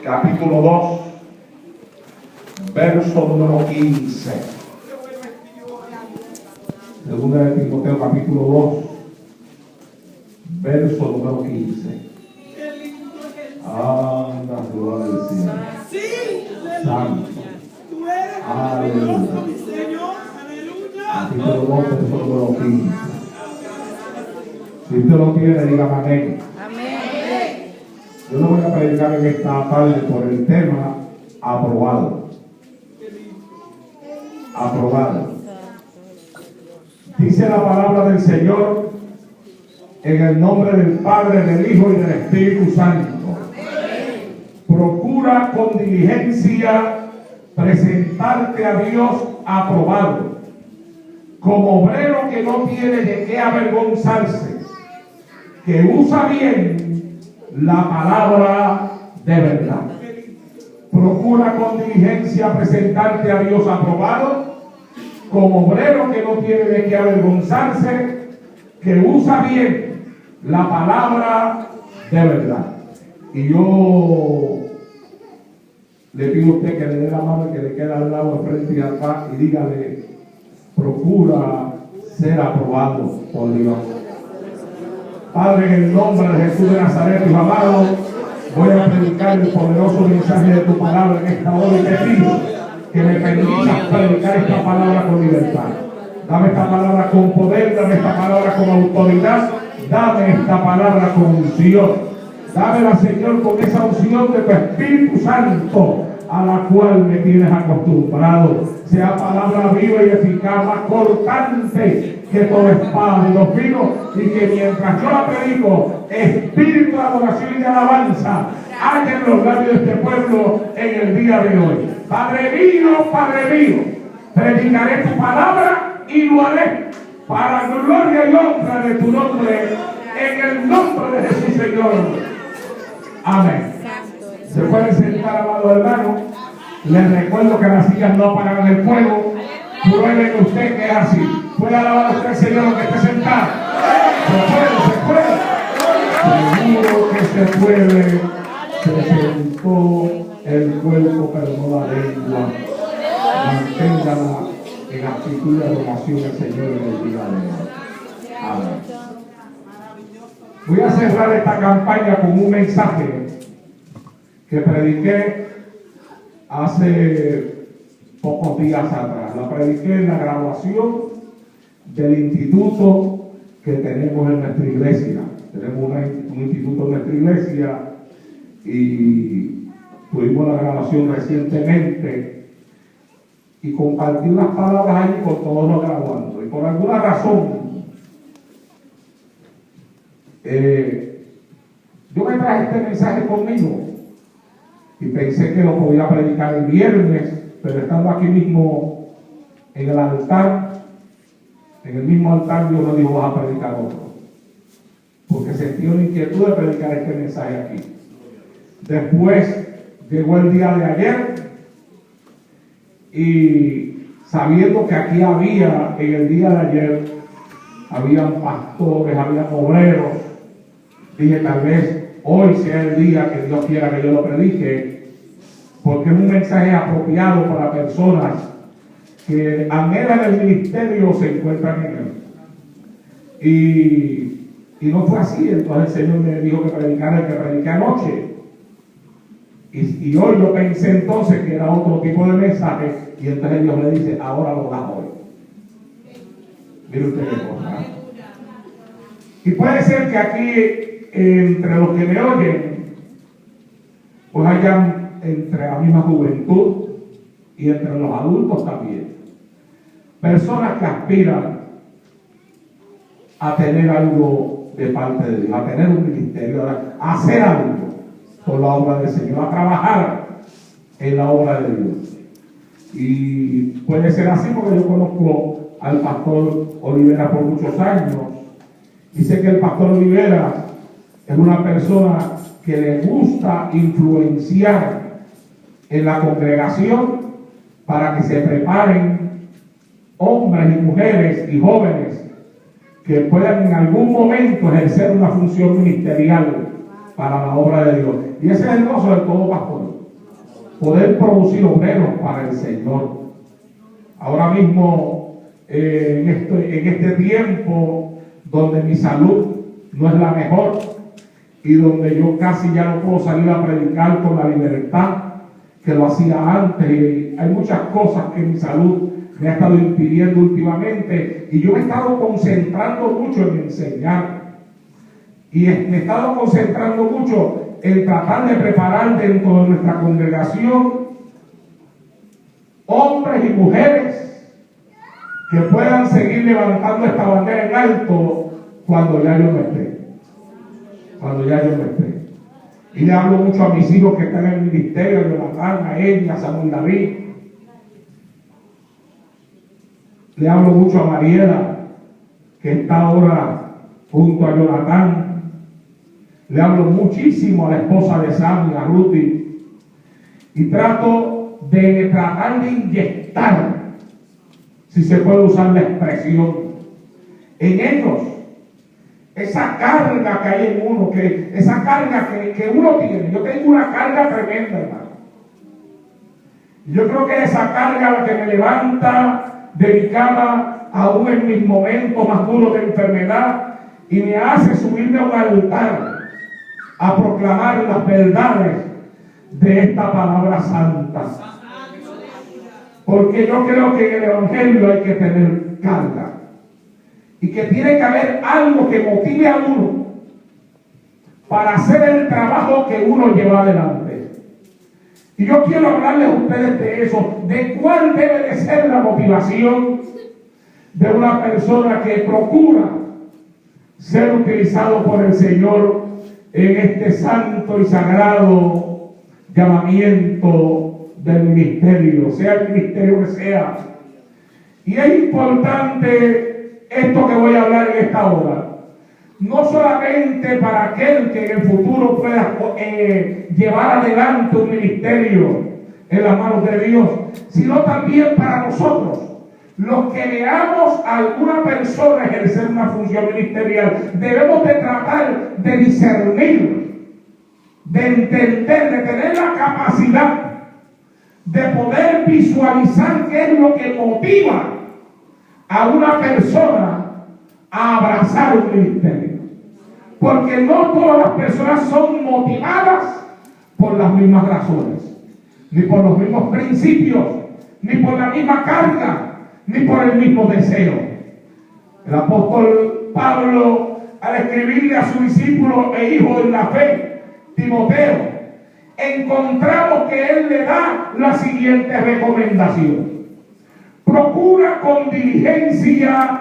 capítulo 2, verso número 15. Segunda de Timoteo, capítulo 2, verso número 15. Anda, gloria al Señor. Santo. Aleluya. Capítulo 2, verso número 15. Si usted lo tiene, diga amén. Amén. Yo no voy a predicar en esta tarde por el tema aprobado. Aprobado. Dice la palabra del Señor en el nombre del Padre, del Hijo y del Espíritu Santo. Procura con diligencia presentarte a Dios aprobado, como obrero que no tiene de qué avergonzarse, que usa bien la palabra de verdad. Procura con diligencia presentarte a Dios aprobado, como obrero que no tiene de qué avergonzarse, que usa bien la palabra de verdad. Y yo le pido a usted que le dé la mano que le queda al lado, de frente y atrás, y dígale: procura ser aprobado por Dios. Padre, en el nombre de Jesús de Nazaret, Hijo amado, voy a predicar el poderoso mensaje de tu palabra en esta hora y te pido que me permitas predicar esta palabra con libertad. Dame esta palabra con poder, dame esta palabra con autoridad, dame esta palabra con unción. Dámela, Señor, con esa unción de tu Espíritu Santo a la cual me tienes acostumbrado. Sea palabra viva y eficaz, más cortante que toda espada de los filos, y que mientras yo la predico, espíritu de adoración y de alabanza haya en los labios de este pueblo en el día de hoy. Padre mío, predicaré tu palabra y lo haré para gloria y honra de tu nombre, en el nombre de Jesús, Señor. Amén. Se pueden sentar, amados hermanos. Les recuerdo que las sillas no apagan el fuego. Prueben usted que es así. ¿Puede alabar a usted, Señor, que esté sentado? Se puede. Seguro que se puede. Se sentó el cuerpo, pero no la lengua. Manténgala en actitud de adoración al Señor en el día de hoy. Amén. Voy a cerrar esta campaña con un mensaje que prediqué hace pocos días atrás. La prediqué en la graduación del instituto que tenemos en nuestra iglesia. Tenemos un instituto en nuestra iglesia y tuvimos la graduación recientemente y compartí unas palabras allí con todos los graduandos. Y por alguna razón yo me traje este mensaje conmigo y pensé que lo podía predicar el viernes, pero estando aquí mismo en el altar, en el mismo altar, Dios me dijo: vas a predicar otro, porque sentí una inquietud de predicar este mensaje aquí. Después llegó el día de ayer y sabiendo que aquí había, en el día de ayer, habían pastores, habían obreros, dije: tal vez hoy sea el día que Dios quiera que yo lo predique, porque es un mensaje apropiado para personas que anhelan el ministerio o se encuentran en él. Y no fue así. Entonces el Señor me dijo que predicara el que prediqué anoche. Y hoy yo pensé entonces que era otro tipo de mensaje, y entonces Dios me dice: ahora lo das hoy. Mire usted qué cosa. Y puede ser que aquí, entre los que me oyen, pues hayan entre la misma juventud y entre los adultos también, personas que aspiran a tener algo de parte de Dios, a tener un ministerio, a hacer algo por la obra del Señor, a trabajar en la obra de Dios. Y puede ser así porque yo conozco al pastor Olivera por muchos años y sé que el pastor Olivera es una persona que le gusta influenciar en la congregación para que se preparen hombres y mujeres y jóvenes que puedan en algún momento ejercer una función ministerial para la obra de Dios. Y ese es el gozo de todo pastor. poder producir obreros para el Señor. Ahora mismo, en este tiempo donde mi salud no es la mejor y donde yo casi ya no puedo salir a predicar con la libertad que lo hacía antes, y hay muchas cosas que mi salud me ha estado impidiendo últimamente, y yo me he estado concentrando mucho en enseñar, y me he estado concentrando mucho en tratar de preparar dentro de nuestra congregación hombres y mujeres que puedan seguir levantando esta bandera en alto cuando ya yo no esté. Cuando ya yo no esté. Y le hablo mucho a mis hijos que están en el ministerio, a Jonathan, a Enya, a Samuel David. Le hablo mucho a Mariela, que está ahora junto a Jonathan. Le hablo muchísimo a la esposa de Sammy, a Ruthie. Y trato de inyectar, si se puede usar la expresión, en ellos esa carga que hay en uno, esa carga que uno tiene. Yo tengo una carga tremenda, hermano. Yo creo que esa carga la que me levanta de mi cama, aún en mis momentos más duros de enfermedad, y me hace subirme a un altar a proclamar las verdades de esta palabra santa. Porque yo creo que en el Evangelio hay que tener carga, y que tiene que haber algo que motive a uno para hacer el trabajo que uno lleva adelante. Y yo quiero hablarles a ustedes de eso, de cuál debe de ser la motivación de una persona que procura ser utilizado por el Señor en este santo y sagrado llamamiento del ministerio, sea el ministerio que sea. Y es importante esto que voy a hablar en esta hora, no solamente para aquel que en el futuro pueda llevar adelante un ministerio en las manos de Dios, sino también para nosotros, los que veamos a alguna persona ejercer una función ministerial. Debemos de tratar de discernir, de entender, de tener la capacidad de poder visualizar qué es lo que motiva a una persona a abrazar un ministerio. Porque no todas las personas son motivadas por las mismas razones, ni por los mismos principios, ni por la misma carga, ni por el mismo deseo. El apóstol Pablo, al escribirle a su discípulo e hijo en la fe, Timoteo, encontramos que él le da la siguiente recomendación: procura con diligencia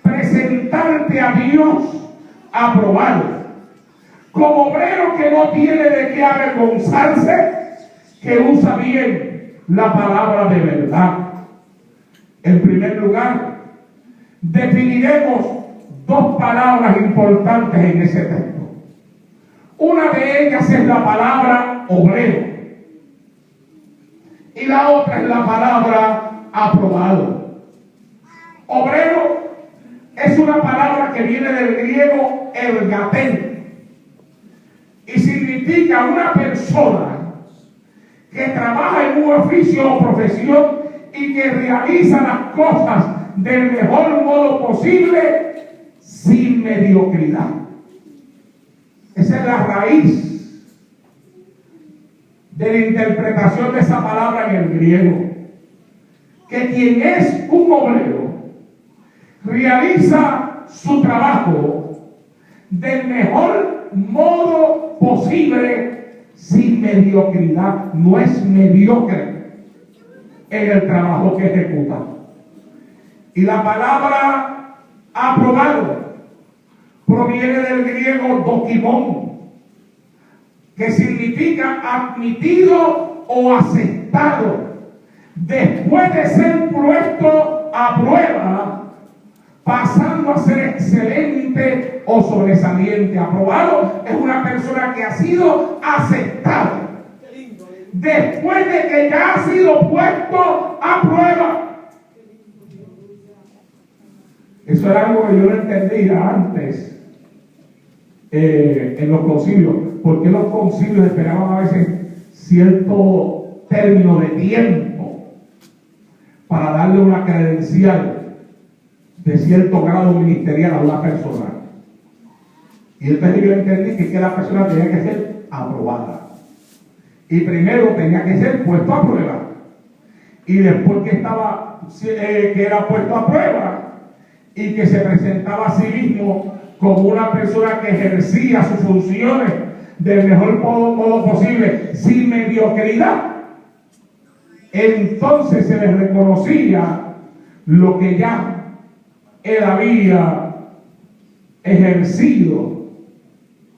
presentarte a Dios aprobado, como obrero que no tiene de qué avergonzarse, que usa bien la palabra de verdad. En primer lugar, definiremos dos palabras importantes en ese texto. Una de ellas es la palabra obrero, y la otra es la palabra aprobado. Obrero es una palabra que viene del griego ergaten, y significa una persona que trabaja en un oficio o profesión y que realiza las cosas del mejor modo posible, sin mediocridad. Esa es la raíz de la interpretación de esa palabra en el griego. Que quien es un obrero realiza su trabajo del mejor modo posible, sin mediocridad. No es mediocre en el trabajo que ejecuta. Y la palabra aprobado proviene del griego dokimon, que significa admitido o aceptado después de ser puesto a prueba, pasando a ser excelente o sobresaliente. Aprobado es una persona que ha sido aceptada después de que ya ha sido puesto a prueba. Eso era algo que yo no entendía antes en los concilios. ¿Por qué los concilios esperaban a veces cierto término de tiempo para darle una credencial de cierto grado ministerial a una persona. Y entonces yo entendí que la persona tenía que ser aprobada. Y primero tenía que ser puesto a prueba. Y después que era puesto a prueba y que se presentaba a sí mismo como una persona que ejercía sus funciones del mejor modo posible, sin mediocridad, entonces se le reconocía lo que ya él había ejercido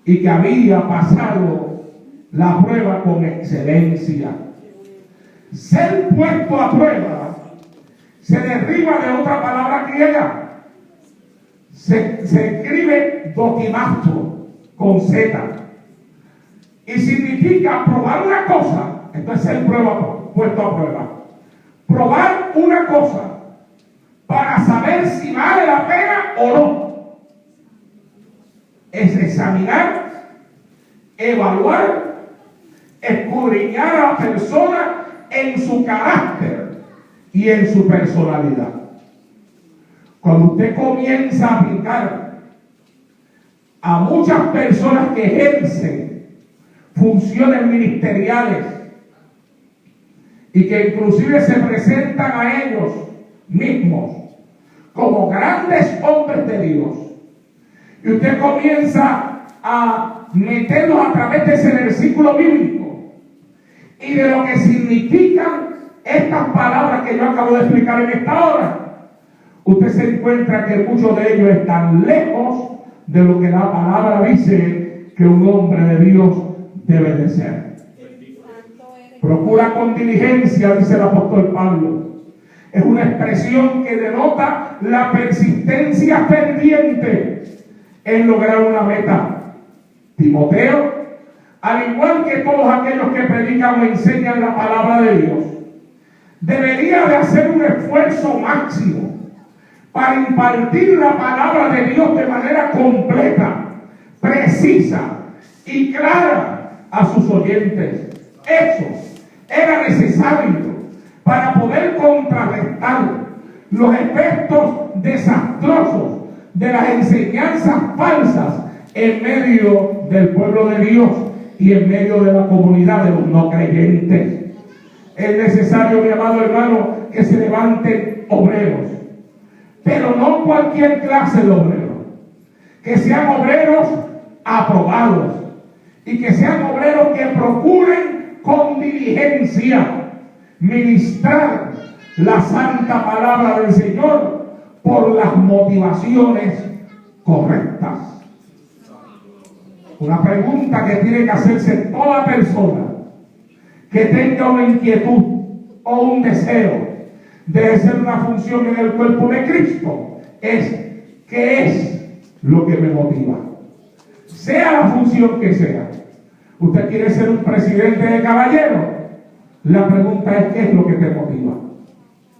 y que había pasado la prueba con excelencia. Ser puesto a prueba se deriva de otra palabra griega. Se escribe dokimasto con Z y significa probar una cosa. Esto es ser puesto a prueba. Probar una cosa para saber si vale la pena o no. Es examinar, evaluar, escudriñar a la persona en su carácter y en su personalidad. Cuando usted comienza a aplicar a muchas personas que ejercen funciones ministeriales y que inclusive se presentan a ellos mismos como grandes hombres de Dios, y usted comienza a meterlos a través de ese versículo bíblico y de lo que significan estas palabras que yo acabo de explicar en esta hora, usted se encuentra que muchos de ellos están lejos de lo que la palabra dice que un hombre de Dios debe de ser. Procura con diligencia, dice el apóstol Pablo. Es una expresión que denota la persistencia pendiente en lograr una meta. Timoteo, al igual que todos aquellos que predican o enseñan la palabra de Dios, debería de hacer un esfuerzo máximo para impartir la palabra de Dios de manera completa, precisa y clara a sus oyentes. Eso era necesario para poder contrarrestar los efectos desastrosos de las enseñanzas falsas en medio del pueblo de Dios y en medio de la comunidad de los no creyentes. Es necesario, mi amado hermano, que se levanten obreros, pero no cualquier clase de obreros, que sean obreros aprobados y que sean obreros que procuren con diligencia ministrar la santa palabra del Señor por las motivaciones correctas. Una pregunta que tiene que hacerse toda persona que tenga una inquietud o un deseo de hacer una función en el cuerpo de Cristo es: ¿qué es lo que me motiva? Sea la función que sea. ¿Usted quiere ser un presidente de caballeros? La pregunta es: ¿qué es lo que te motiva?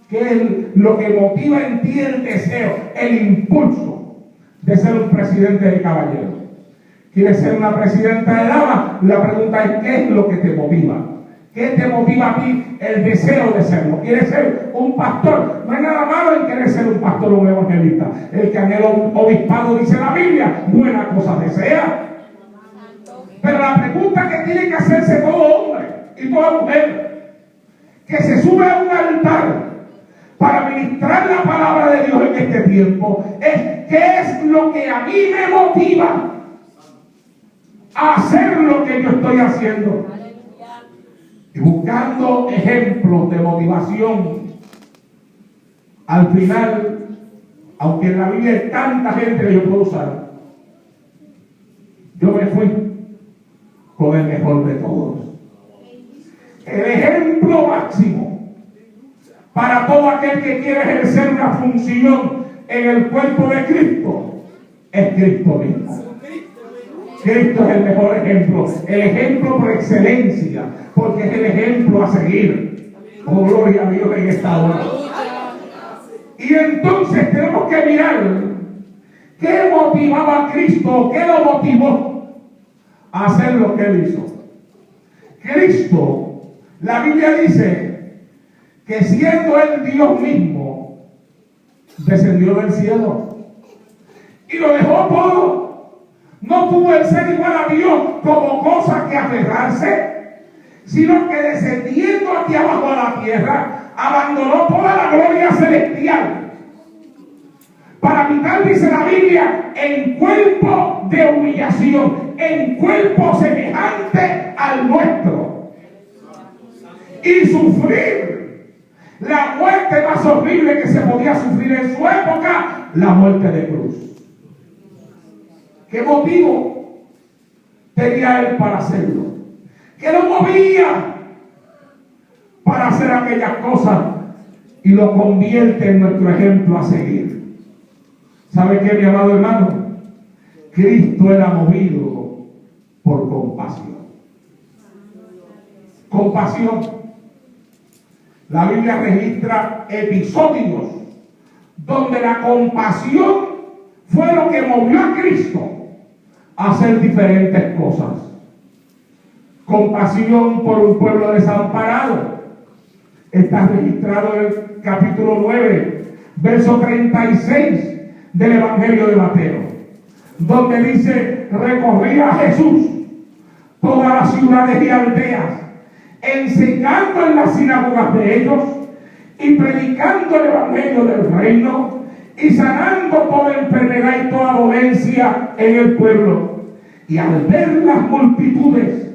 ¿Qué es lo que motiva en ti el deseo, el impulso de ser un presidente de caballeros? ¿Quieres ser una presidenta de damas? La pregunta es: ¿qué es lo que te motiva? ¿Qué te motiva a ti el deseo de serlo? ¿Quieres ser un pastor? No hay nada malo en querer ser un pastor o un evangelista. El que anhela un obispado, dice la Biblia, buena cosa desea. Pero la pregunta que tiene que hacerse todo hombre y toda mujer que se sube a un altar para ministrar la palabra de Dios en este tiempo es: ¿qué es lo que a mí me motiva a hacer lo que yo estoy haciendo? Y buscando ejemplos de motivación, al final, aunque en la Biblia hay tanta gente que yo puedo usar, yo me fui con el mejor de todos. El ejemplo máximo para todo aquel que quiere ejercer una función en el cuerpo de Cristo es Cristo mismo. Cristo es el mejor ejemplo, el ejemplo por excelencia, porque es el ejemplo a seguir. Oh, gloria a Dios en esta hora. Y entonces tenemos que mirar qué motivaba a Cristo, qué lo motivó a hacer lo que él hizo. Cristo, La Biblia dice que siendo Él Dios mismo, descendió del cielo y lo dejó todo. No pudo Él ser igual a Dios como cosa que aferrarse, sino que descendiendo aquí abajo a la tierra, abandonó toda la gloria celestial para habitar, dice la Biblia, en cuerpo de humillación, en cuerpo semejante al nuestro, y sufrir la muerte más horrible que se podía sufrir en su época, la muerte de cruz. ¿Qué motivo tenía Él para hacerlo? ¿Qué lo movía para hacer aquellas cosas? Y lo convierte en nuestro ejemplo a seguir. ¿Sabe qué, mi amado hermano? Cristo era movido por compasión. Compasión. La Biblia registra episodios donde la compasión fue lo que movió a Cristo a hacer diferentes cosas. Compasión por un pueblo desamparado. Está registrado en el capítulo 9, verso 36 del Evangelio de Mateo, donde dice: recorría Jesús todas las ciudades y aldeas, enseñando en las sinagogas de ellos y predicando el Evangelio del reino y sanando toda enfermedad y toda dolencia en el pueblo. Y al ver las multitudes,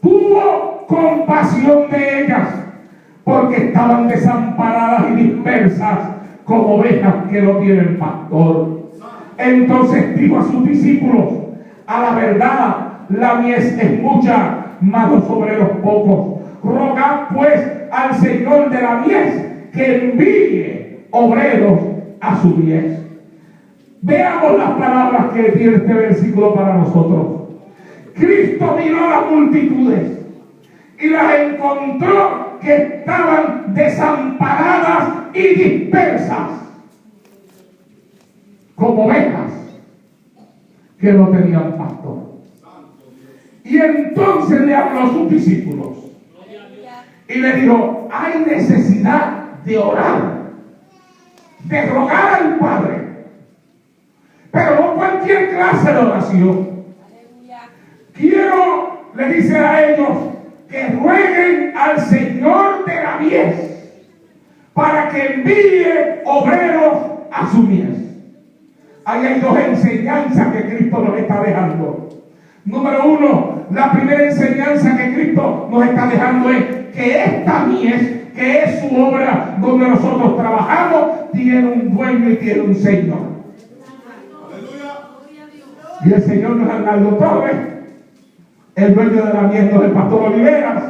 tuvo compasión de ellas, porque estaban desamparadas y dispersas como ovejas que no tienen pastor. Entonces dijo a sus discípulos: a la verdad, la mies es mucha, mas los obreros pocos. Rogad pues al Señor de la mies que envíe obreros a su mies. Veamos las palabras que tiene este versículo para nosotros. Cristo miró a las multitudes y las encontró que estaban desamparadas y dispersas como ovejas que no tenían pastor. Y entonces le habló a sus discípulos y le dijo: hay necesidad de orar, de rogar al Padre, pero no cualquier clase de oración. Quiero, le dice a ellos, que rueguen al Señor de la mies para que envíe obreros a su mies. Ahí hay dos enseñanzas que Cristo nos está dejando. Número uno, la primera enseñanza que Cristo nos está dejando es que esta mies, que es su obra donde nosotros trabajamos, tiene un dueño y tiene un Señor. Y el Señor no es Arnaldo Torres, el dueño de la mies no es el pastor Oliveras,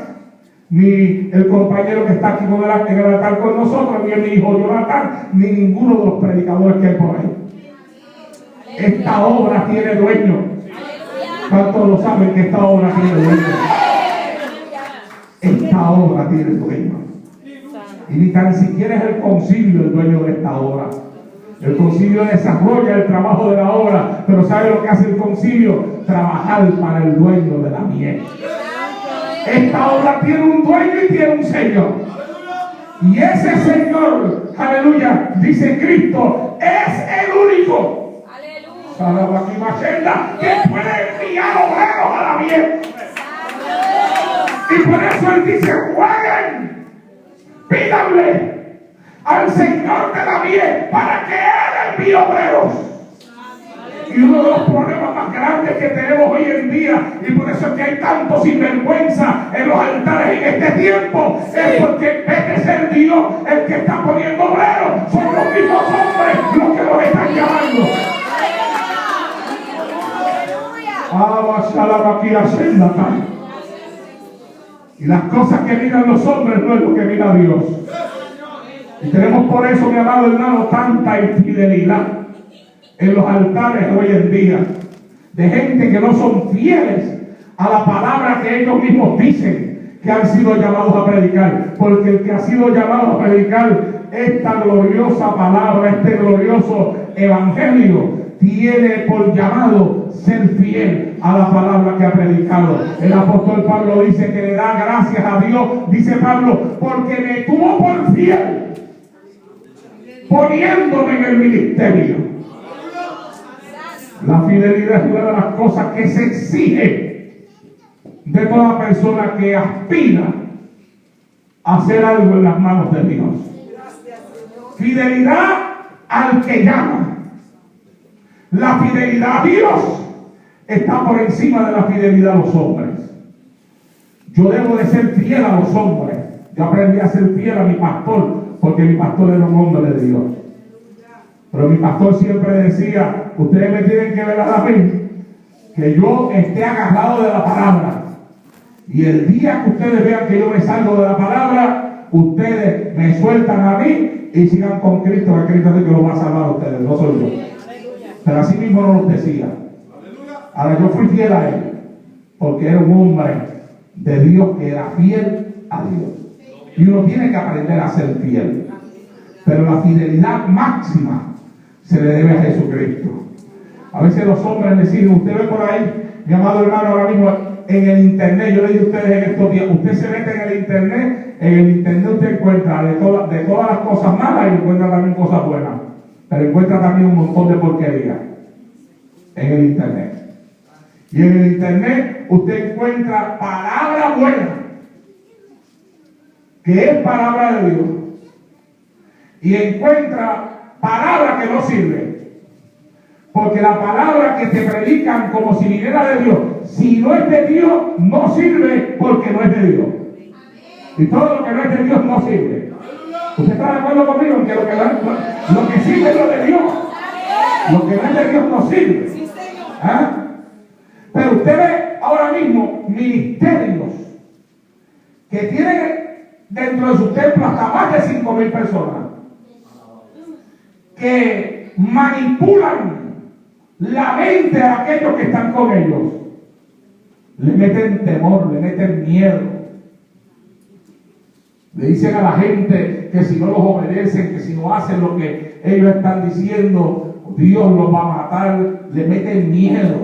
ni el compañero que está aquí en el altar con nosotros, ni mi hijo Jonathan, ni ninguno de los predicadores que hay por ahí. Esta obra tiene dueño. ¿Cuántos lo saben que esta obra tiene dueño? Esta obra tiene dueño. Y ni tan siquiera es el concilio el dueño de esta obra. El concilio desarrolla el trabajo de la obra, pero ¿sabe lo que hace el concilio? Trabajar para el dueño de la mies. Esta obra tiene un dueño y tiene un Señor. Y ese Señor, aleluya, dice Cristo, es el único que puede enviar obreros a la mies. Y por eso Él dice: rueguen, pídanle al Señor de la mies para que Él envíe obreros. Y uno de los problemas más grandes que tenemos hoy en día, y por eso es que hay tanto sinvergüenza en los altares en este tiempo, es porque en vez de ser Dios el que está poniendo obreros, son los mismos hombres los que los están llamando. Y las cosas que miran los hombres no es lo que mira Dios. Y tenemos por eso, mi amado hermano, tanta infidelidad en los altares hoy en día, de gente que no son fieles a la palabra que ellos mismos dicen que han sido llamados a predicar. Porque el que ha sido llamado a predicar esta gloriosa palabra, este glorioso evangelio, tiene por llamado ser fiel a la palabra que ha predicado. El apóstol Pablo dice que le da gracias a Dios, dice Pablo, porque me tuvo por fiel, poniéndome en el ministerio. La fidelidad es una de las cosas que se exige de toda persona que aspira a hacer algo en las manos de Dios. Fidelidad al que llama. La fidelidad a Dios está por encima de la fidelidad a los hombres. Yo debo de ser fiel a los hombres. Yo aprendí a ser fiel a mi pastor, porque mi pastor era un hombre de Dios. Pero mi pastor siempre decía, ustedes me tienen que ver a mí, que yo esté agarrado de la palabra. Y el día que ustedes vean que yo me salgo de la palabra, ustedes me sueltan a mí y sigan con Cristo, que Cristo es el que los va a salvar a ustedes, no soy yo. Pero así mismo no los decía. Ahora yo fui fiel a él, porque era un hombre de Dios que era fiel a Dios. Y uno tiene que aprender a ser fiel. Pero la fidelidad máxima se le debe a Jesucristo. A veces los hombres le siguen. Usted ve por ahí, mi amado hermano, ahora mismo en el internet, yo le digo a ustedes en estos días, usted se mete en el internet usted encuentra de todas las cosas malas y encuentra también cosas buenas. Pero encuentra también un montón de porquería en el internet. Y en el internet usted encuentra palabra buena, que es palabra de Dios, y encuentra palabra que no sirve. Porque la palabra que te predican como si viniera de Dios, si no es de Dios, no sirve porque no es de Dios. Y todo lo que no es de Dios no sirve. ¿Usted está de acuerdo conmigo en que lo que sirve es lo de Dios? Lo que no es de Dios no sirve. ¿Ah? Pero usted ve ahora mismo ministerios que tienen dentro de sus templos hasta más de 5,000 personas que manipulan la mente a aquellos que están con ellos. Le meten temor, le meten miedo. Le dicen a la gente que si no los obedecen, que si no hacen lo que ellos están diciendo, Dios los va a matar. Le meten miedo,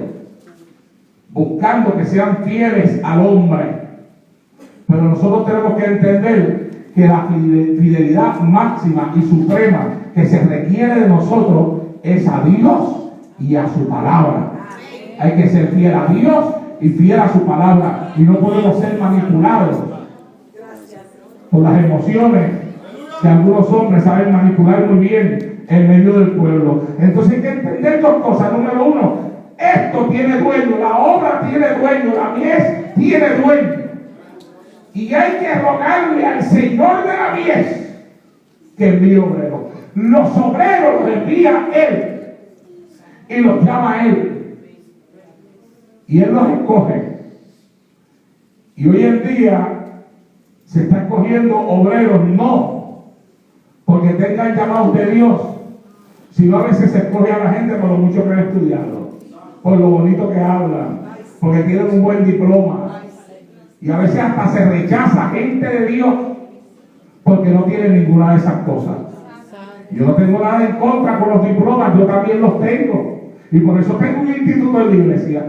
buscando que sean fieles al hombre. Pero nosotros tenemos que entender que la fidelidad máxima y suprema que se requiere de nosotros es a Dios y a su palabra. Hay que ser fiel a Dios y fiel a su palabra, y no podemos ser manipulados por las emociones que algunos hombres saben manipular muy bien en medio del pueblo. Entonces hay que entender dos cosas. Número uno, esto tiene dueño, la obra tiene dueño, la mies tiene dueño, y hay que rogarle al Señor de la mies que envíe obreros. Los obreros los envía Él y los llama a Él, y Él los escoge. Y hoy en día se está escogiendo obreros no porque tengan llamados de Dios, sino a veces se escoge a la gente por lo mucho que han estudiado, por lo bonito que hablan, porque tienen un buen diploma. Y a veces hasta se rechaza gente de Dios porque no tienen ninguna de esas cosas. Yo no tengo nada en contra con los diplomas, yo también los tengo. Y por eso tengo un instituto en la iglesia.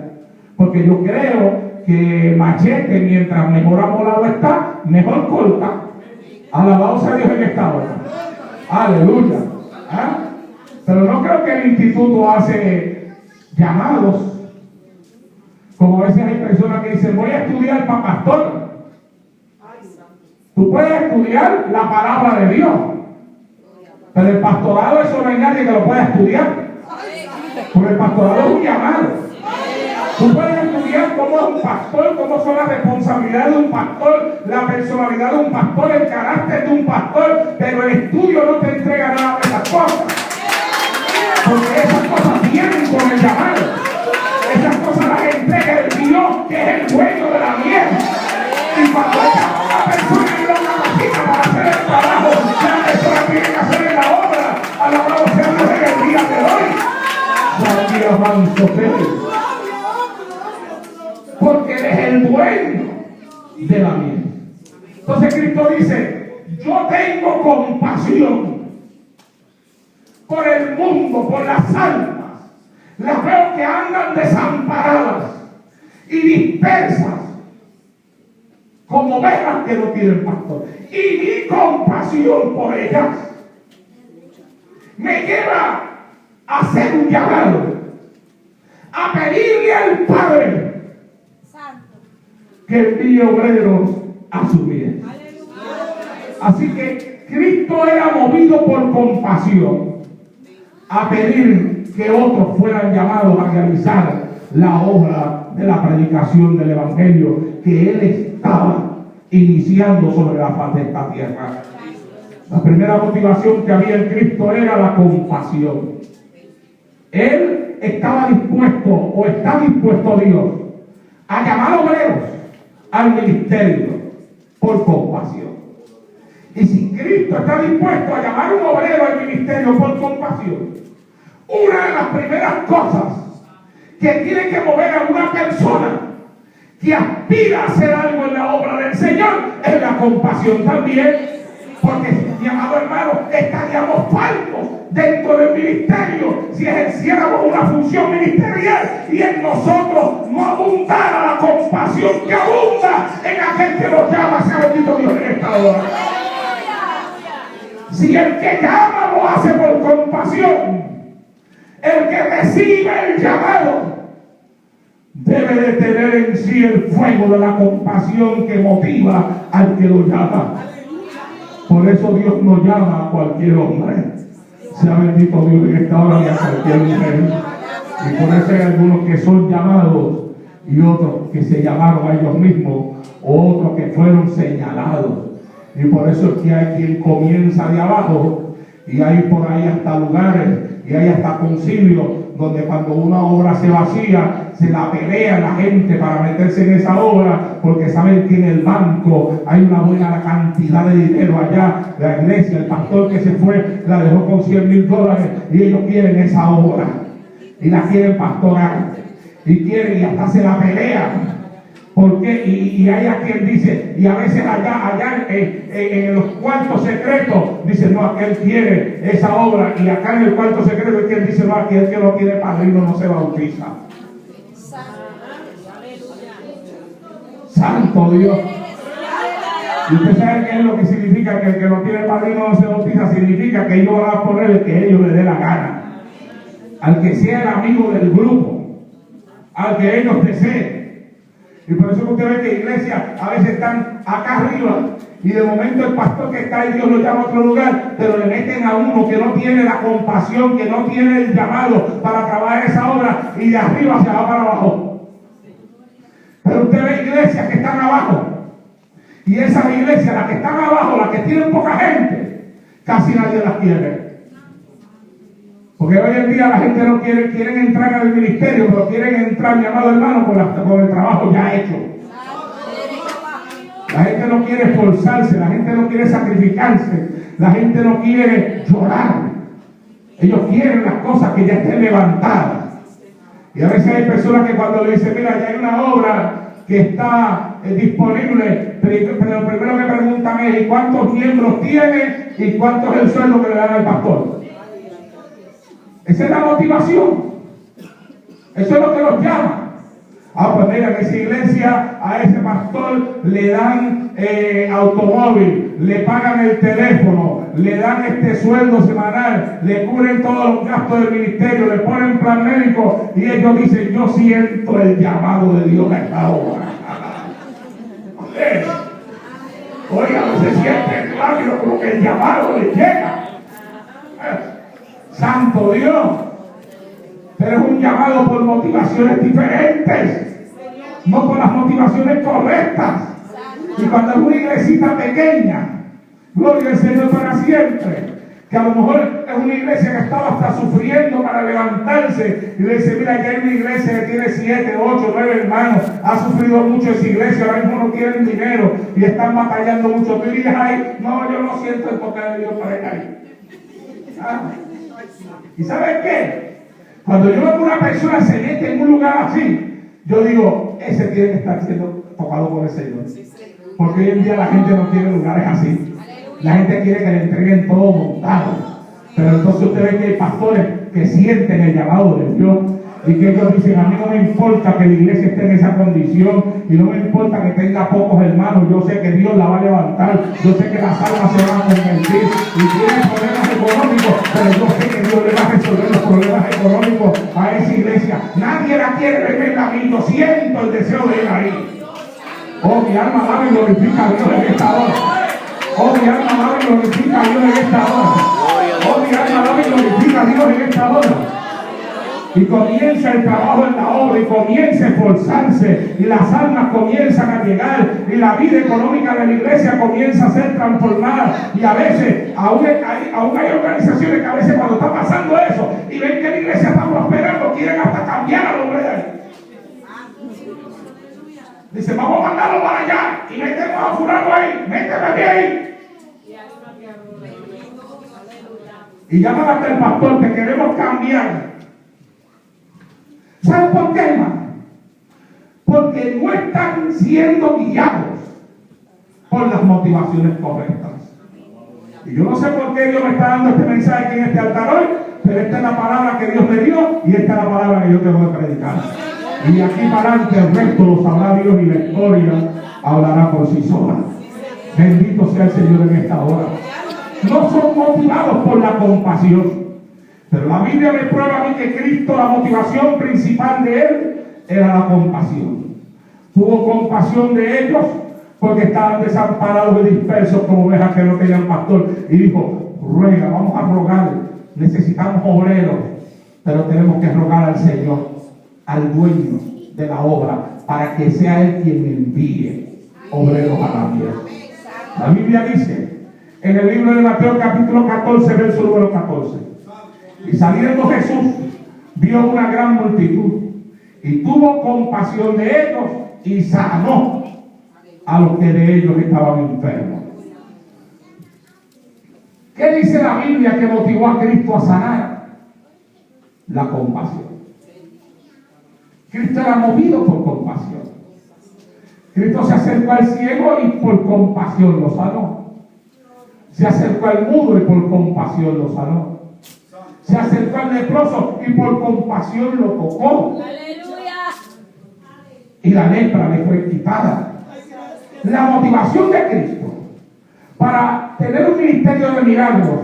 Porque yo creo que machete, mientras mejor amolado está, mejor corta. Alabado sea Dios en esta hora. Aleluya. ¿Ah? Pero no creo que el instituto hace llamados. Como a veces hay personas que dicen, voy a estudiar para pastor. Tú puedes estudiar la palabra de Dios, pero el pastorado, eso no hay nadie que lo pueda estudiar. Porque el pastorado es un llamado. Tú puedes estudiar cómo es un pastor, cómo son las responsabilidades de un pastor, la personalidad de un pastor, el carácter de un pastor, pero el estudio no te entrega nada de esas cosas. Porque esas cosas vienen con el llamado. Esas cosas las entrega el Dios, que es el dueño de la miel. Y cuando una persona y lo capacita para hacer el trabajo, la persona tiene que hacer la obra. Alabado sea Dios en el día de hoy. Porque Él es el dueño de la miel. Entonces Cristo dice, yo tengo compasión por el mundo, por las almas, Las veo que andan desamparadas y dispersas como ovejas que no tienen pastor. Y mi compasión por ellas me lleva a hacer un llamado, a pedirle al Padre que envíe obreros a su bien. Así que Cristo era movido por compasión a pedir que otros fueran llamados a realizar la obra de la predicación del Evangelio que Él estaba iniciando sobre la faz de esta tierra. La primera motivación que había en Cristo era la compasión. Él estaba dispuesto, o está dispuesto Dios, a llamar obreros al ministerio por compasión. Y si Cristo está dispuesto a llamar un obrero al ministerio por compasión, una de las primeras cosas que tiene que mover a una persona que aspira a hacer algo en la obra del Señor es la compasión también. Porque, mi amado hermano, estaríamos faltos dentro del ministerio si ejerciéramos una función ministerial y en nosotros no abundara la compasión que abunda en aquel que nos llama. Sea bendito Dios en esta hora. Si el que llama lo hace por compasión, el que recibe el llamado debe de tener en sí el fuego de la compasión que motiva al que lo llama. Por eso Dios no llama a cualquier hombre. Sea bendito Dios en esta hora y a cualquier mujer. Y por eso hay algunos que son llamados y otros que se llamaron a ellos mismos, o otros que fueron señalados. Y por eso es que hay quien comienza de abajo y hay por ahí hasta lugares y hay hasta concilios donde cuando una obra se vacía, se la pelea la gente para meterse en esa obra, porque saben que en el banco hay una buena cantidad de dinero allá. La iglesia, el pastor que se fue, la dejó con $100,000 y ellos quieren esa obra y la quieren pastorar y quieren y hasta se la pelean. ¿Por qué? Y hay a quien dice, y a veces allá en los cuartos secretos, dice, no, aquel quiere esa obra, y acá en el cuarto secreto hay quien dice, no, aquel que no tiene padrino no se bautiza. Santo Dios. Y usted sabe qué es lo que significa que el que no tiene padrino no se bautiza. Significa que ellos van a poner el que ellos les dé la gana, al que sea el amigo del grupo, al que ellos deseen. Y por eso usted ve que iglesias a veces están acá arriba y de momento el pastor que está ahí, Dios lo llama a otro lugar, pero le meten a uno que no tiene la compasión, que no tiene el llamado para trabajar esa obra, y de arriba se va para abajo. Pero usted ve iglesias que están abajo, y esas iglesias, las que están abajo, las que tienen poca gente, casi nadie las quiere. Porque hoy en día la gente no quiere entrar al ministerio, pero quieren entrar, mi amado hermano, con el trabajo ya hecho. La gente no quiere esforzarse, la gente no quiere sacrificarse, la gente no quiere llorar. Ellos quieren las cosas que ya estén levantadas. Y a veces hay personas que cuando le dicen, mira, ya hay una obra que está disponible, pero lo primero que preguntan es, ¿y cuántos miembros tiene? ¿Y cuánto es el sueldo que le dan al pastor? Esa es la motivación. Eso es lo que los llama. Pues mira, en esa iglesia a ese pastor le dan automóvil, le pagan el teléfono, le dan este sueldo semanal, le cubren todos los gastos del ministerio, le ponen plan médico, y ellos dicen, yo siento el llamado de Dios a esta hora. Oiga, no se siente claro como que el llamado le llega. Santo Dios. Pero es un llamado por motivaciones diferentes, no por las motivaciones correctas. Y cuando es una iglesita pequeña, gloria al Señor para siempre, que a lo mejor es una iglesia que estaba hasta sufriendo para levantarse, y le dice, mira, ya hay una iglesia que tiene 7, 8, 9 hermanos, ha sufrido mucho esa iglesia, ahora mismo no tienen dinero y están batallando mucho. Tú dices, ay, no, yo no siento el toque de Dios para ir ahí. ¿Y sabes qué? Cuando yo veo que una persona se mete en un lugar así, yo digo, ese tiene que estar siendo tocado por el Señor. Porque hoy en día la gente no quiere lugares así. La gente quiere que le entreguen todo montado. Pero entonces usted ve que hay pastores que sienten el llamado de Dios Y que ellos dicen, a mí no me importa que la iglesia esté en esa condición y no me importa que tenga pocos hermanos, yo sé que Dios la va a levantar, yo sé que las almas se van a convertir y tienen problemas económicos, pero yo sé que Dios le va a resolver los problemas económicos a esa iglesia. Nadie la quiere ver a mí, yo siento el deseo de ir ahí. Oh, mi alma alaba y glorifica a Dios en esta hora. Oh, mi alma alaba y glorifica a Dios en esta hora. Oh, mi alma alaba y glorifica a Dios en esta hora. Y comienza el trabajo en la obra y comienza a esforzarse y las almas comienzan a llegar y la vida económica de la iglesia comienza a ser transformada. Y a veces aún hay organizaciones que a veces cuando está pasando eso y ven que la iglesia está prosperando, quieren hasta cambiar al hombre de ahí. Dice, vamos a mandarlo para allá y metemos a fulano ahí, méteme ahí. Y llaman hasta el pastor, te queremos cambiar. ¿Saben por qué, hermano? Porque no están siendo guiados por las motivaciones correctas. Y yo no sé por qué Dios me está dando este mensaje aquí en este altar hoy, pero esta es la palabra que Dios me dio y esta es la palabra que yo tengo que predicar. Y de aquí para adelante el resto lo sabrá Dios y la historia hablará por sí sola. Bendito sea el Señor en esta hora. No son motivados por la compasión. Pero la Biblia me prueba a mí que Cristo, la motivación principal de Él era la compasión. Tuvo compasión de ellos porque estaban desamparados y dispersos como ovejas que no tenían pastor. Y dijo, ruega, vamos a rogar, necesitamos obreros, pero tenemos que rogar al Señor, al dueño de la obra, para que sea Él quien envíe obreros a la tierra. La Biblia dice, en el libro de Mateo capítulo 14, verso número 14, y saliendo Jesús, vio una gran multitud y tuvo compasión de ellos y sanó a los que de ellos estaban enfermos. ¿Qué dice la Biblia que motivó a Cristo a sanar? La compasión. Cristo era movido por compasión. Cristo se acercó al ciego y por compasión lo sanó. Se acercó al mudo y por compasión lo sanó. Se acercó al leproso y por compasión lo tocó. ¡Aleluya! Y la lepra le fue quitada. La motivación de Cristo para tener un ministerio de milagros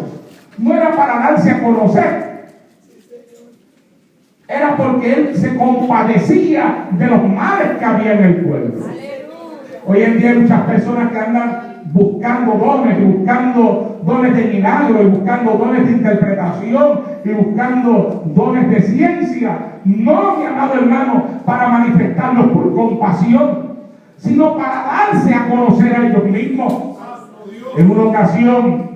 no era para darse a conocer. Era porque Él se compadecía de los males que había en el pueblo. Hoy en día hay muchas personas que andan buscando dones, y buscando dones de milagro, y buscando dones de interpretación, y buscando dones de ciencia. No, mi amado hermano, para manifestarlos por compasión, sino para darse a conocer a ellos mismos. En una ocasión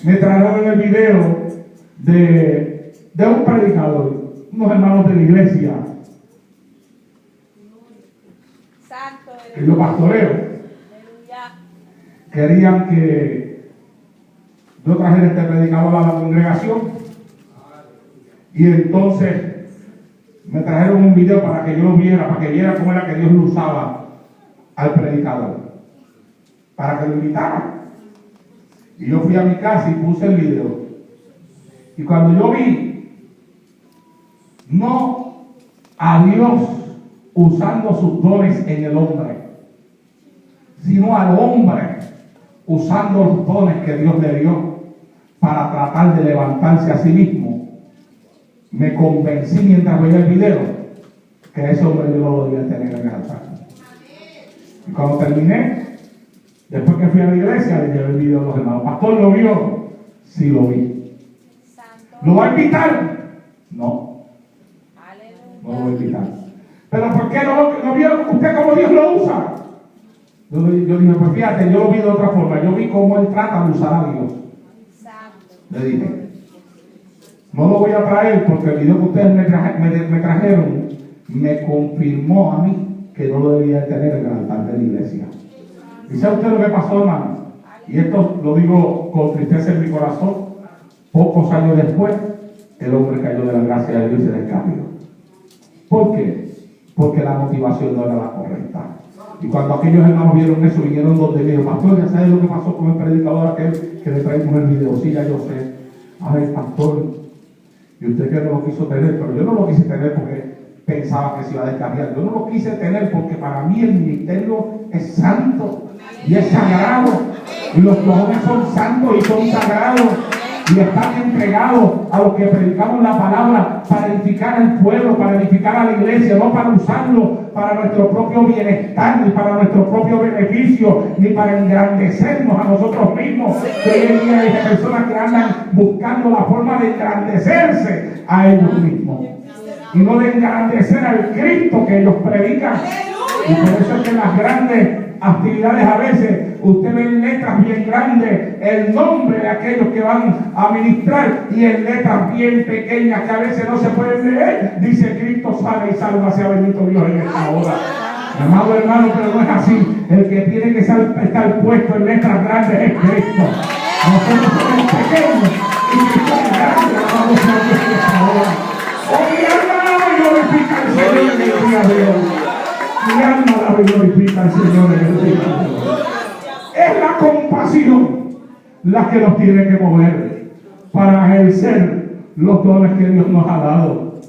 me trajeron el video de un predicador, unos hermanos de la iglesia, que yo pastoreo. Querían que yo trajera este predicador a la congregación y entonces me trajeron un video para que yo lo viera, para que viera cómo era que Dios lo usaba al predicador, para que lo invitara. Y yo fui a mi casa y puse el video, y cuando yo vi no a Dios usando sus dones en el hombre, sino al hombre usando los dones que Dios le dio para tratar de levantarse a sí mismo, me convencí mientras veía el video que ese hombre yo no lo debía tener en el altar. Y cuando terminé, después que fui a la iglesia, le llevé el video a los hermanos. ¿Pastor lo vio? Sí, lo vi. ¿Lo va a invitar? No. No lo voy a invitar. ¿Pero por qué no vio usted cómo Dios lo usa? Yo dije, pues fíjate, yo lo vi de otra forma. Yo vi cómo Él trata de usar a Dios. Le dije, no lo voy a traer porque el video que ustedes me trajeron me confirmó a mí que no lo debía tener en el altar de la iglesia. ¿Y sabe usted lo que pasó, hermano? Y esto lo digo con tristeza en mi corazón. Pocos años después, el hombre cayó de la gracia de Dios y se descarrió. ¿Por qué? Porque la motivación no era la correcta. Y cuando aquellos hermanos vieron eso, vinieron donde me dijo, pastor, ya sabes lo que pasó con el predicador aquel que le traímos el video. Sí, ya yo sé. Ay, pastor, y usted que no lo quiso tener, pero yo no lo quise tener porque pensaba que se iba a descarriar. Yo no lo quise tener porque para mí el ministerio es santo y es sagrado. Y los jóvenes son santos y son sagrados. Y están entregados a los que predicamos la palabra para edificar al pueblo, para edificar a la iglesia, no para usarlo para nuestro propio bienestar, ni para nuestro propio beneficio, ni para engrandecernos a nosotros mismos. Que hoy en día hay personas que andan buscando la forma de engrandecerse a ellos mismos y no de engrandecer al Cristo que ellos predican. Y por eso es que las grandes actividades a veces usted ve en letras bien grandes el nombre de aquellos que van a ministrar y en letras bien pequeñas que a veces no se pueden leer dice Cristo salve y salva, sea bendito Dios en esta hora. Amado hermano, pero no es así. El que tiene que estar puesto en letras grandes es Cristo. Nosotros somos pequeños y Cristo es grande. Vamos a Dios en esta hora. Oh, mi alma alaba y glorifica al Señor en el día de hoy. Mi alma alaba y glorifica al Señor en el día de hoy. Es la compasión la que nos tiene que mover para ejercer los dones que Dios nos ha dado.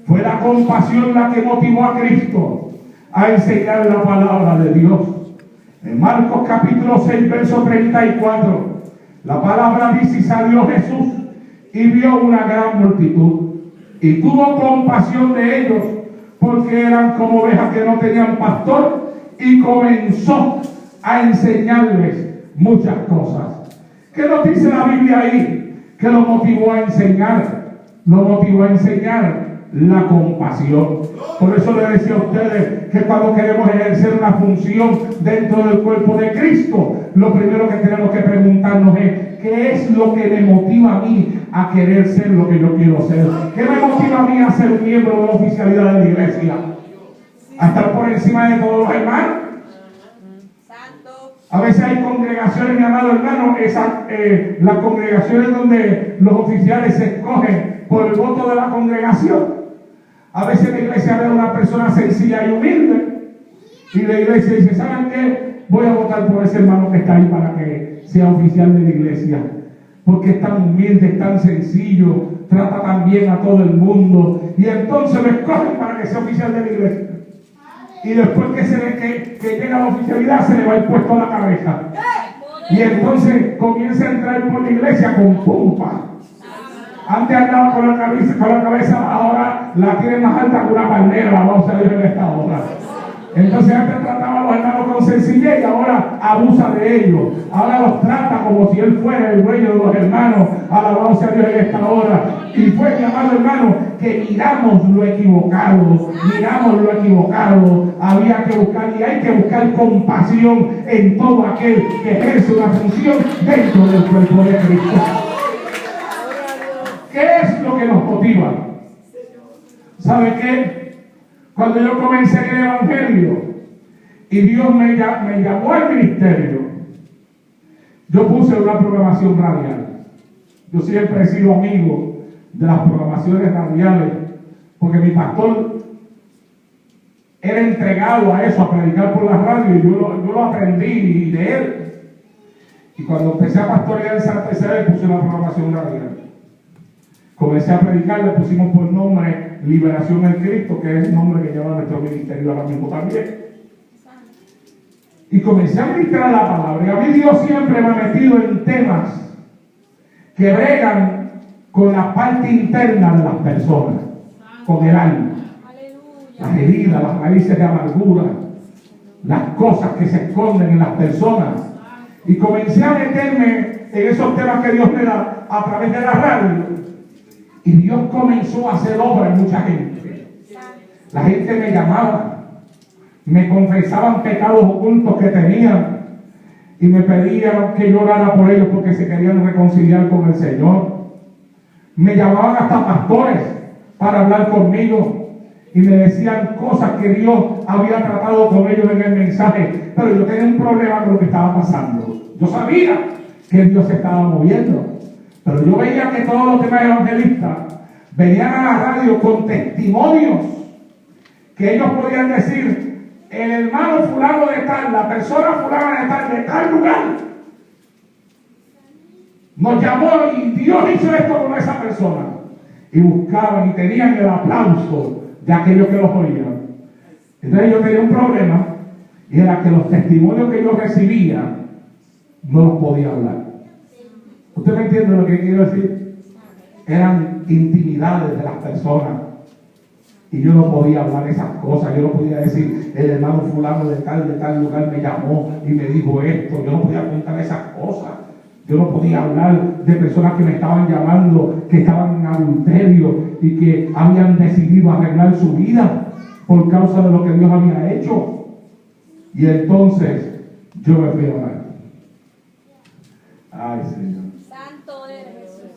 Fue la compasión la que motivó a Cristo a enseñar la palabra de Dios. En Marcos capítulo 6, verso 34, la palabra dice: y salió Jesús y vio una gran multitud y tuvo compasión de ellos, porque eran como ovejas que no tenían pastor, y comenzó a enseñarles muchas cosas. ¿Qué nos dice la Biblia ahí? Que lo motivó a enseñar. Lo motivó a enseñar la compasión. Por eso le decía a ustedes que cuando queremos ejercer una función dentro del cuerpo de Cristo, lo primero que tenemos que preguntarnos es: ¿qué es lo que me motiva a mí a querer ser lo que yo quiero ser? ¿Qué me motiva a mí a ser miembro de la oficialidad de la iglesia? ¿A estar por encima de todos los hermanos? A veces hay congregaciones, mi amado hermano, las congregaciones donde los oficiales se escogen por el voto de la congregación. A veces la iglesia ve a una persona sencilla y humilde y la iglesia dice: ¿saben qué? Voy a votar por ese hermano que está ahí para que sea oficial de la iglesia, porque es tan humilde, es tan sencillo, trata tan bien a todo el mundo, y entonces lo escogen para que sea oficial de la iglesia. Y después que llega a la oficialidad se le va el puesto a la cabeza. Y entonces comienza a entrar por la iglesia con pompa. Antes andaba con la cabeza, ahora la tiene más alta que una palmera. Vamos a ver en esta hora. Entonces antes trataba a los hermanos con sencillez y ahora abusa de ellos. Ahora los trata como si él fuera el dueño de los hermanos. Alabado sea Dios en esta hora. Y fue, mi amado hermano, que miramos lo equivocado. Había que buscar, y hay que buscar compasión en todo aquel que ejerce una función dentro del cuerpo de Cristo. ¿Qué es lo que nos motiva? ¿Sabe qué? Cuando yo comencé en el evangelio y Dios me llamó al ministerio, yo puse una programación radial. Yo siempre he sido amigo de las programaciones radiales, porque mi pastor era entregado a eso, a predicar por la radio, y yo lo aprendí de él. Y cuando empecé a pastorear en Santa Isabel, puse una programación radial. Comencé a predicar, le pusimos por nombre Liberación en Cristo, que es el nombre que lleva nuestro ministerio ahora mismo también. Y comencé a ministrar la palabra. Y a mí Dios siempre me ha metido en temas que bregan con la parte interna de las personas, con el alma. Las heridas, las raíces de amargura, las cosas que se esconden en las personas. Y comencé a meterme en esos temas que Dios me da a través de la radio. Y Dios comenzó a hacer obra en mucha gente. La gente me llamaba, me confesaban pecados ocultos que tenían y me pedían que yo orara por ellos porque se querían reconciliar con el Señor. Me llamaban hasta pastores para hablar conmigo y me decían cosas que Dios había tratado con ellos en el mensaje, pero yo tenía un problema con lo que estaba pasando. Yo sabía que Dios se estaba moviendo, pero yo veía que todos los demás evangelistas venían a la radio con testimonios que ellos podían decir: el hermano fulano de tal, la persona fulana de tal lugar, nos llamó y Dios hizo esto con esa persona. Y buscaban y tenían el aplauso de aquellos que los oían. Entonces yo tenía un problema, y era que los testimonios que yo recibía no los podía hablar. ¿Usted me entiende lo que quiero decir? Eran intimidades de las personas. Y yo no podía hablar esas cosas. Yo no podía decir, el hermano fulano de tal lugar me llamó y me dijo esto. Yo no podía contar esas cosas. Yo no podía hablar de personas que me estaban llamando, que estaban en adulterio y que habían decidido arreglar su vida por causa de lo que Dios había hecho. Y entonces yo me fui a orar. Ay, Señor. Santo eres Jesús.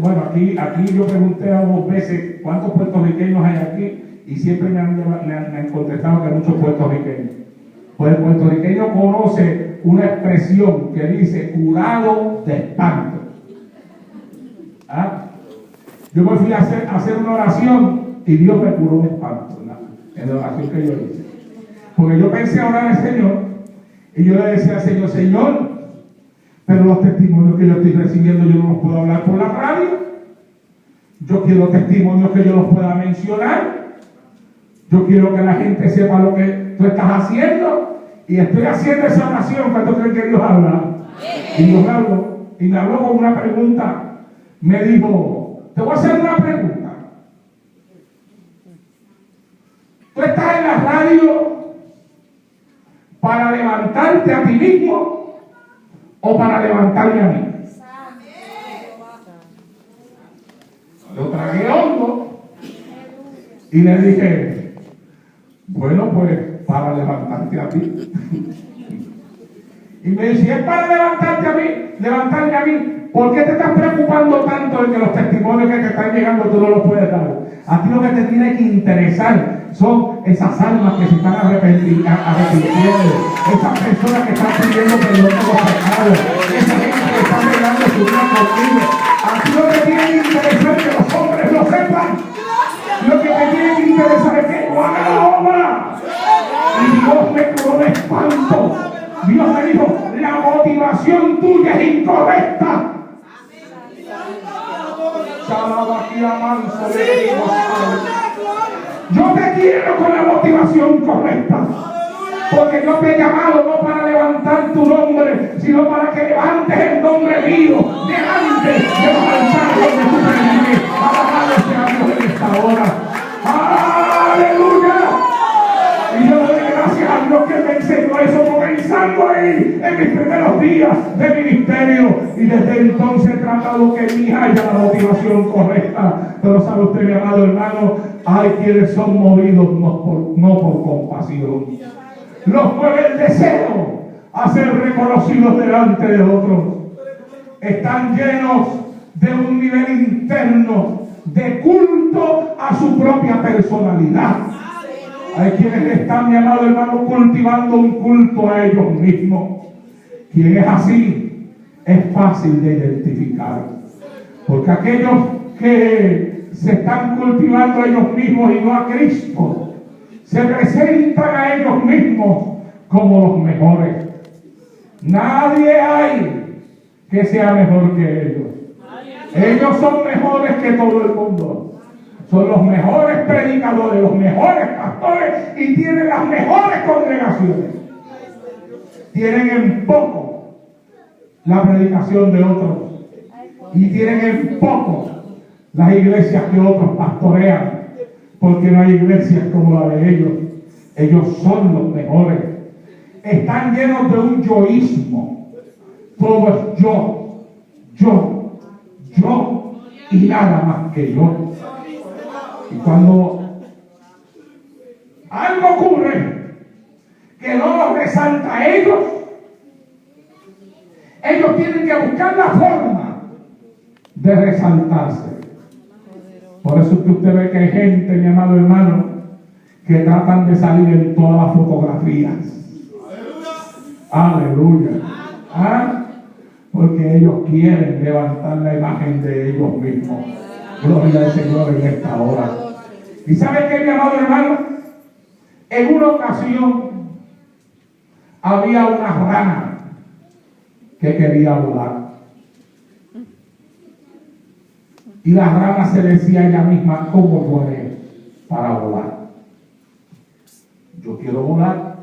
Bueno, aquí yo pregunté a 2 veces cuántos puertorriqueños hay aquí y siempre me han contestado que hay muchos puertorriqueños. Pues el puertorriqueño conoce una expresión que dice curado de espanto. ¿Ah? Yo me fui a hacer una oración y Dios me curó de espanto, ¿no? En la oración que yo hice. Porque yo pensé orar al Señor y yo le decía al Señor, Señor, pero los testimonios que yo estoy recibiendo yo no los puedo hablar por la radio. Yo quiero testimonios que yo los pueda mencionar. Yo quiero que la gente sepa lo que tú estás haciendo. Y estoy haciendo esa oración cuando creen que Dios habla. Y Dios habló. Y me habló con una pregunta. Me dijo, te voy a hacer una pregunta. ¿Tú estás en la radio para levantarte a ti mismo o para levantarme a mí? Lo tragué hondo y le dije, bueno, pues para levantarte a ti. Y me dice, si es para levantarme a mí, ¿por qué te estás preocupando tanto de que los testimonios que te están llegando tú no los puedes dar? A ti lo que te tiene que interesar son esas almas que se están arrepintiendo, esas personas que están pidiendo perdón por los pecados, esa gente que está arreglando su vida contigo. A ti lo que tiene que interesar es que los hombres lo sepan. Lo que te tiene que interesar es que no haga la obra. Y Dios me curó de espanto. Dios me dijo, la motivación tuya es incorrecta. Yo te quiero con la motivación correcta. Porque yo te he llamado no para levantar tu nombre, sino para que levantes el nombre mío delante de los altares donde tú perteneces. Alabado sea Dios en esta hora. ¡Aleluya! Y yo le doy gracias a Dios que me enseñó eso comenzando ahí en mis primeros días de ministerio. Y desde entonces he tratado que mi hija haya la motivación correcta. Pero sabe usted, mi amado hermano, hay quienes son movidos no por compasión. Los mueve el deseo a ser reconocidos delante de otros. Están llenos de un nivel interno de culto a su propia personalidad. Hay quienes están, mi amado hermano, cultivando un culto a ellos mismos. Quien es así es fácil de identificar, porque aquellos que se están cultivando a ellos mismos y no a Cristo se presentan a ellos mismos como los mejores. Nadie hay que sea mejor que ellos. Ellos son mejores que todo el mundo. Son los mejores predicadores, los mejores pastores y tienen las mejores congregaciones. Tienen en poco la predicación de otros y tienen en poco las iglesias que otros pastorean, porque no hay iglesias como la de ellos. Ellos son los mejores. Están llenos de un yoísmo. Todo es yo y nada más que yo. Y cuando algo ocurre que no los resalta a ellos tienen que buscar la forma de resaltarse. Por eso es que usted ve que hay gente, mi amado hermano, que tratan de salir en todas las fotografías. Aleluya. ¿Ah? Porque ellos quieren levantar la imagen de ellos mismos. Gloria al Señor en esta hora. ¿Y sabe qué, mi amado hermano? En una ocasión había una rana que quería volar. Y la rana se decía a ella misma, ¿cómo puede para volar. Yo quiero volar.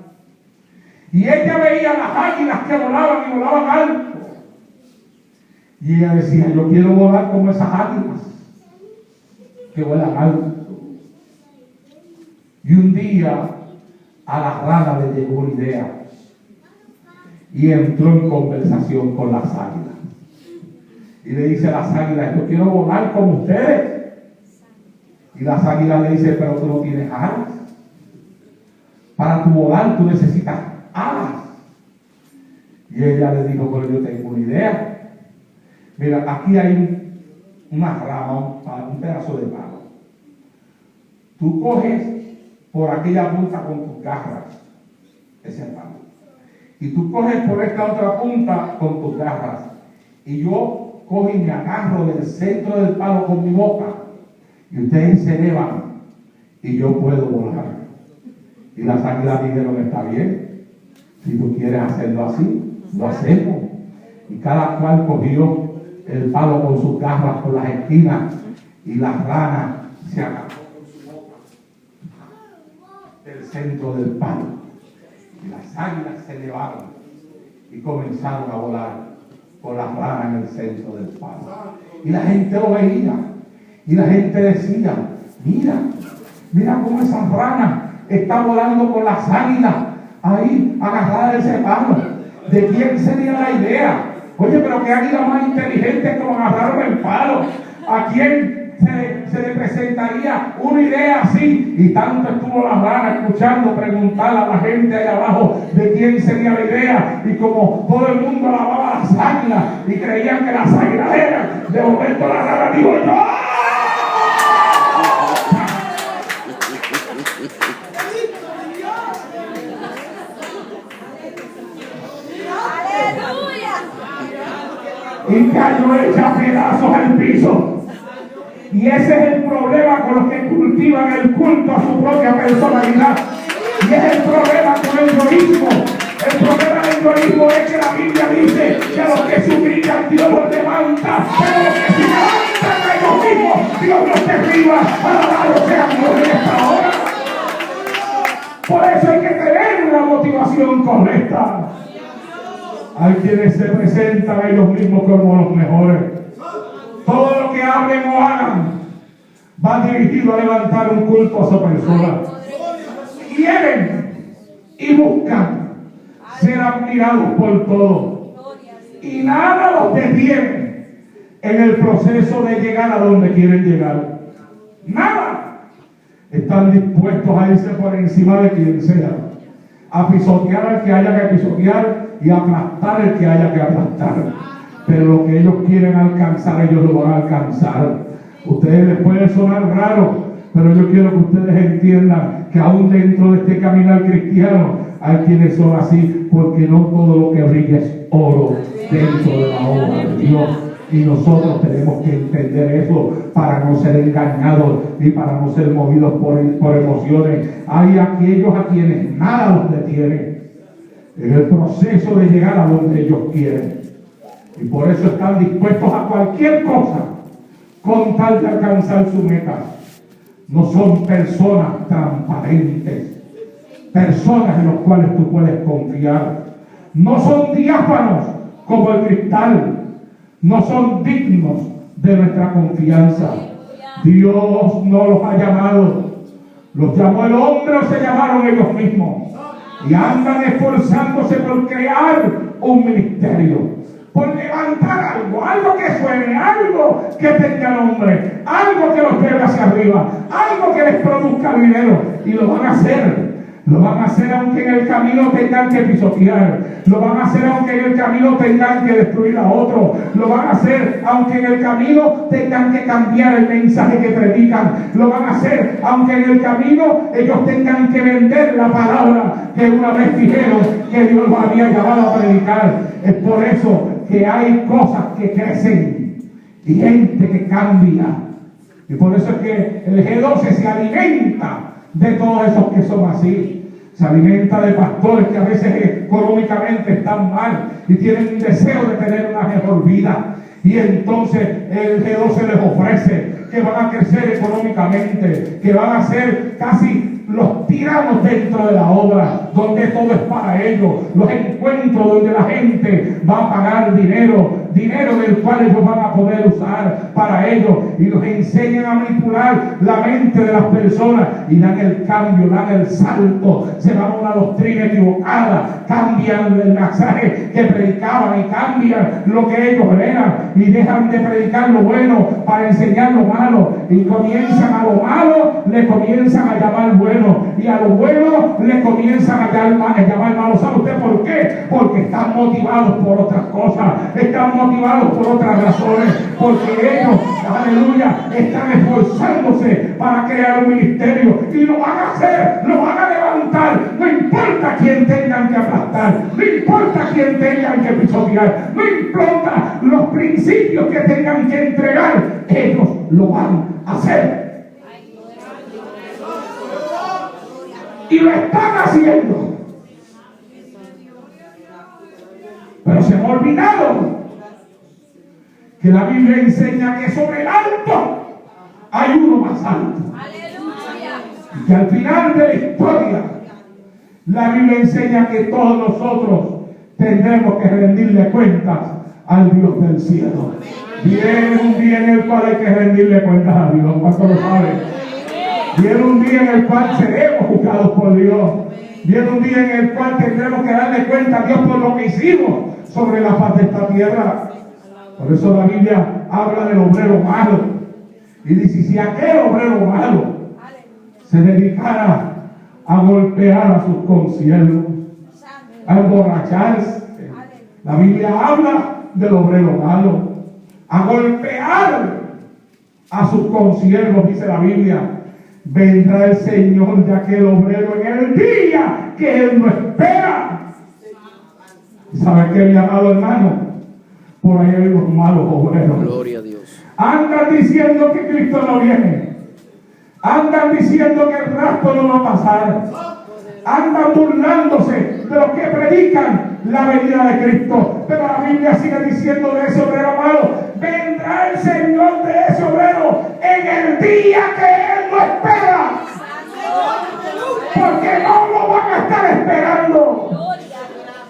Y ella veía las águilas que volaban y volaban alto. Y ella decía, yo quiero volar como esas águilas que vuelan alto. Y un día a la rana le llegó una idea y entró en conversación con las águilas. Y le dice a las águilas, yo quiero volar como ustedes. Y las águilas le dicen, pero tú no tienes alas. Para tu volar tú necesitas alas. Y ella le dijo, pero yo tengo una idea. Mira, aquí hay una rama, un pedazo de palo. Tú coges por aquella punta con tus garras ese palo. Y tú coges por esta otra punta con tus garras. Y yo cojo y me agarro del centro del palo con mi boca. Y ustedes se elevan y yo puedo volar. Y las águilas dijeron, está bien. Si tú quieres hacerlo así, lo hacemos. Y cada cual cogió el palo con sus garras por las esquinas. Y la rana se agarró con su boca del centro del palo. Y las águilas se elevaron y comenzaron a volar con la rana en el centro del palo. Y la gente lo veía. Y la gente decía, mira cómo esa rana está volando con las águilas ahí agarrada de ese palo. ¿De quién sería la idea? Oye, pero qué águila más inteligente como agarraron el palo. ¿A quién se le presentaría una idea así? Y tanto estuvo la rana escuchando preguntar a la gente allá abajo de quién sería la idea. Y como todo el mundo alababa a las águilas y creían que las águilas eran, de momento la rana dijo, ¡no! Y cayó hecha pedazos al piso. Y ese es el problema con los que cultivan el culto a su propia personalidad. Y es el problema con el egoísmo. El problema del egoísmo es que la Biblia dice que a los que se humillan Dios los levanta, pero los que se levantan a ellos mismos Dios los derriba. Alabado sea Dios en esta hora. Por eso hay que tener una motivación correcta. Hay quienes se presentan a ellos mismos como los mejores. Todo lo que hablen o hagan va dirigido a levantar un culto a su persona. Quieren y buscan ser admirados por todos. Y nada los detiene en el proceso de llegar a donde quieren llegar. Nada. Están dispuestos a irse por encima de quien sea, a pisotear al que haya que pisotear y aplastar el que haya que aplastar. Pero lo que ellos quieren alcanzar, ellos lo van a alcanzar. Ustedes les puede sonar raro, pero yo quiero que ustedes entiendan que aún dentro de este caminar cristiano hay quienes son así, porque no todo lo que brilla es oro dentro de la obra de Dios. Y nosotros tenemos que entender eso para no ser engañados y para no ser movidos por emociones. Hay aquellos a quienes nada los detiene en el proceso de llegar a donde ellos quieren. Y por eso están dispuestos a cualquier cosa con tal de alcanzar su meta. No son personas transparentes, personas en las cuales tú puedes confiar. No son diáfanos como el cristal. No son dignos de nuestra confianza. Dios no los ha llamado. Los llamó el hombre o se llamaron ellos mismos. Y andan esforzándose por crear un ministerio, por levantar algo que suene, algo que tenga nombre, algo que los lleve hacia arriba, algo que les produzca dinero. Y lo van a hacer. Lo van a hacer aunque en el camino tengan que pisotear. Lo van a hacer aunque en el camino tengan que destruir a otro. Lo van a hacer aunque en el camino tengan que cambiar el mensaje que predican. Lo van a hacer aunque en el camino ellos tengan que vender la palabra que una vez dijeron que Dios los había llamado a predicar. Es por eso que hay cosas que crecen y gente que cambia. Y por eso es que el G12 se alimenta de todos esos que son así. Se alimenta de pastores que a veces económicamente están mal y tienen un deseo de tener una mejor vida. Y entonces el G12 les ofrece que van a crecer económicamente, que van a ser casi los tiranos dentro de la obra, donde todo es para ellos, los encuentros donde la gente va a pagar dinero del cual ellos van a poder usar para ellos, y los enseñan a manipular la mente de las personas y dan el cambio, dan el salto, se van a una doctrina equivocada, cambian el mensaje que predicaban y cambian lo que ellos eran y dejan de predicar lo bueno para enseñar lo malo, y comienzan a lo malo, le comienzan a llamar bueno, y a lo bueno le comienzan a llamar malo. ¿Sabe usted por qué? Porque están motivados por otras cosas, están motivados por otras razones, porque ellos, aleluya, están esforzándose para crear un ministerio, y lo van a hacer, lo van a levantar, no importa quién tengan que aplastar, no importa quién tengan que pisotear, no importa los principios que tengan que entregar, ellos lo van a hacer. Y lo están haciendo. Pero se han olvidado que la Biblia enseña que sobre el alto hay uno más alto. Y que al final de la historia la Biblia enseña que todos nosotros tendremos que rendirle cuentas al Dios del cielo. Viene un día en el cual hay que rendirle cuentas a Dios. ¿Cuánto lo saben? Viene un día en el cual seremos juzgados por Dios. Viene un día en el cual tendremos que darle cuenta a Dios por lo que hicimos sobre la faz de esta tierra. Por eso la Biblia habla del obrero malo. Y dice, si aquel obrero malo se dedicara a golpear a sus consiervos, a emborracharse, la Biblia habla del obrero malo, a golpear a sus consiervos, dice la Biblia. Vendrá el Señor de aquel obrero en el día que él no espera. ¿Sabe qué, mi amado hermano? Por ahí hay unos malos obreros. Gloria a Dios. Andan diciendo que Cristo no viene. Andan diciendo que el rapto no va a pasar. Andan burlándose de los que predican la venida de Cristo. Pero la Biblia sigue diciendo de ese obrero malo: vendrá el Señor de ese obrero en el día que él no espera. Porque no lo van a estar esperando.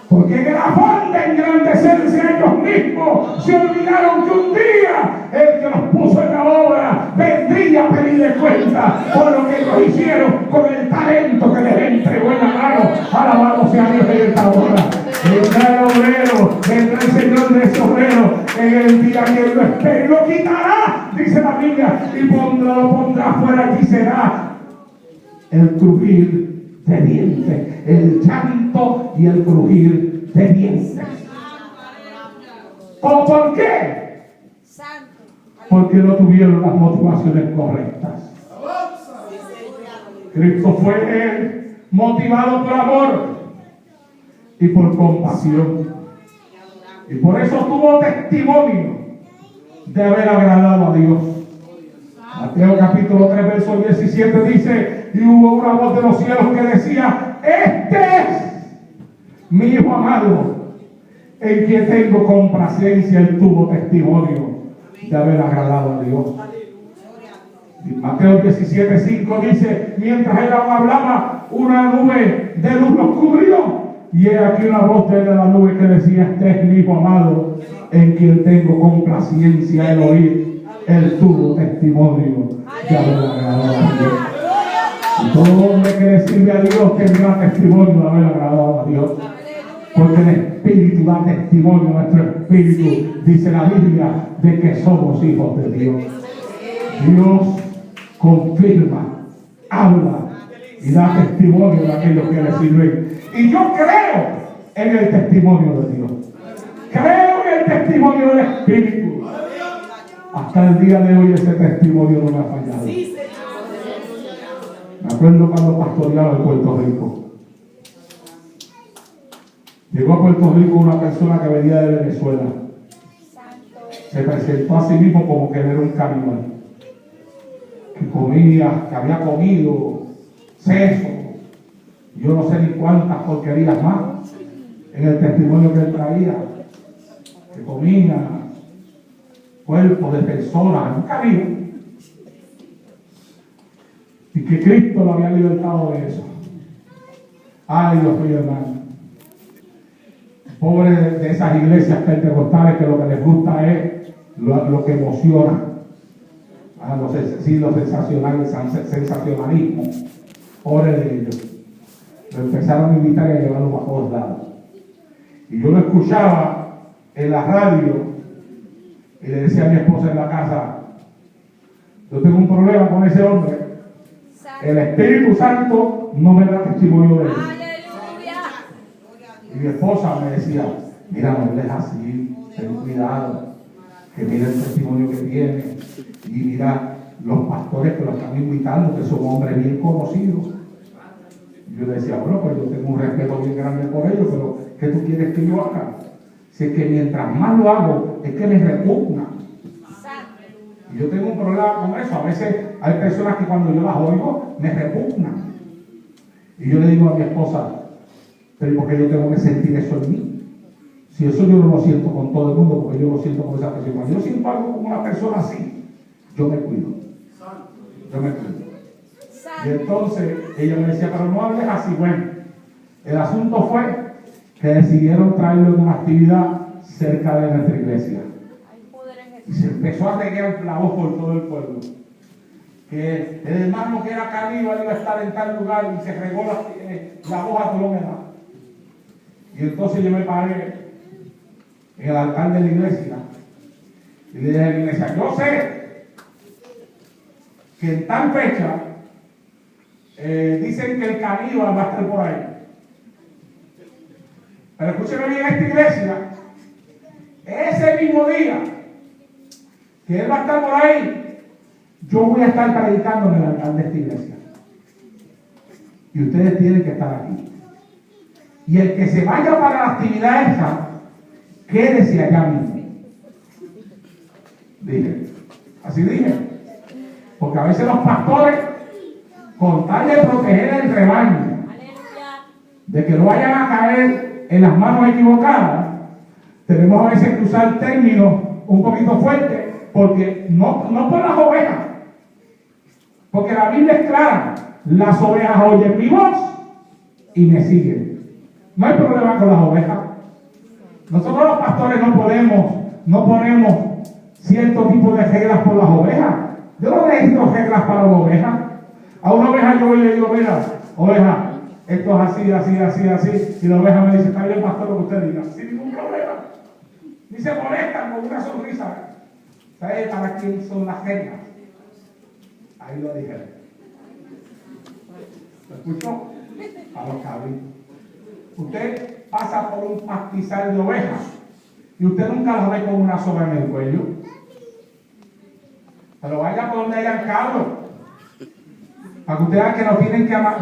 Porque en el afán de engrandecerse a ellos mismos, se olvidaron que un día el que los puso en la obra vendría a pedirle cuenta por lo que ellos hicieron con el talento que les entregó en la mano. Alabado sea Dios en esta hora. Vendrá el obrero, vendrá el Señor de ese obrero en el día que él lo espere, y lo quitará, dice la Biblia, y lo pondrá fuera, y será el crujir de dientes, el llanto y el crujir de dientes. ¿Cómo por qué? Porque no tuvieron las motivaciones correctas. Cristo fue motivado por amor y por compasión, y por eso tuvo testimonio de haber agradado a Dios. Mateo capítulo 3 verso 17 dice: y hubo una voz de los cielos que decía: este es mi Hijo amado, en quien tengo complacencia. Él tuvo testimonio de haber agradado a Dios. Y Mateo 17:5 dice: mientras él aún hablaba, una nube de luz los cubrió, y he aquí una voz de la nube que decía: este es mi Hijo amado, en quien tengo complacencia. El oír, él tuvo testimonio de haber agradado a Dios. Y todo hombre que le sirve a Dios tendrá testimonio de haber agradado a Dios. Porque el Espíritu da testimonio a nuestro espíritu, dice la Biblia, de que somos hijos de Dios. Dios confirma, habla y da testimonio de aquellos que le sirven. Y yo creo en el testimonio de Dios. Creo en el testimonio del Espíritu. Hasta el día de hoy ese testimonio no me ha fallado. Me acuerdo cuando pastoreaba en Puerto Rico. Llegó a Puerto Rico una persona que venía de Venezuela. Se presentó a sí mismo como que era un caníbal, que comía, que había comido seso, yo no sé ni cuántas porquerías más en el testimonio que él traía, que comía cuerpos de personas, un caníbal. y que Cristo lo había libertado de eso. Ay, Dios mío, hermano. Pobre de esas iglesias pentecostales que lo que les gusta es lo que emociona. Los sensacionalismo. Pobre de ellos. Lo empezaron a invitar y a llevarlo a todos lados. Y yo lo escuchaba en la radio y le decía a mi esposa en la casa: yo tengo un problema con ese hombre. El Espíritu Santo no me da testimonio de él. Y mi esposa me decía: mira, no él es así, ten cuidado, que mira el testimonio que tiene, y mira los pastores que lo están invitando, que son hombres bien conocidos. Y yo le decía: bueno, pues yo tengo un respeto bien grande por ellos, pero ¿qué tú quieres que yo haga? Si es que mientras más lo hago, es que me repugna. Y yo tengo un problema con eso. A veces hay personas que cuando yo las oigo, me repugnan. Y yo le digo a mi esposa: pero ¿por qué yo tengo que sentir eso en mí? Si eso yo no lo siento con todo el mundo, porque yo lo siento con esa persona. Cuando yo siento algo con una persona así, yo me cuido. Yo me cuido. Y entonces ella me decía: pero no hables así. Bueno, el asunto fue que decidieron traerlo en una actividad cerca de nuestra iglesia. Y se empezó a regar la voz por todo el pueblo. Que el hermano que era caníbal iba a estar en tal lugar, y se regó la voz a todo lo que da. Y entonces yo me paré en el altar de la iglesia y le dije a la iglesia: yo sé que en tal fecha dicen que el caníbal va a estar por ahí. Pero escúcheme bien, esta iglesia, ese mismo día que él va a estar por ahí, yo voy a estar predicando en el altar de esta iglesia. Y ustedes tienen que estar aquí. Y el que se vaya para la actividad esa, quédese allá mismo. Dije. Así dije. Porque a veces los pastores, con tal de proteger el rebaño, de que no vayan a caer en las manos equivocadas, tenemos a veces que usar términos un poquito fuertes, porque no por las ovejas, porque la Biblia es clara: las ovejas oyen mi voz y me siguen. No hay problema con las ovejas. Nosotros los pastores no ponemos cierto tipo de reglas por las ovejas. Yo no necesito reglas para una oveja. A una oveja yo voy y le digo: mira, oveja, esto es así, así, así, así. Y la oveja me dice: está bien, pastor, lo que usted diga, sin ningún problema. Ni se molestan con una sonrisa. ¿Sabe para quién son las reglas? Ahí lo dije. ¿Lo escuchó? A los cabritos. Usted pasa por un pastizal de ovejas y usted nunca las ve con una soga en el cuello. Pero vaya por donde haya el cabro, para que usted vea que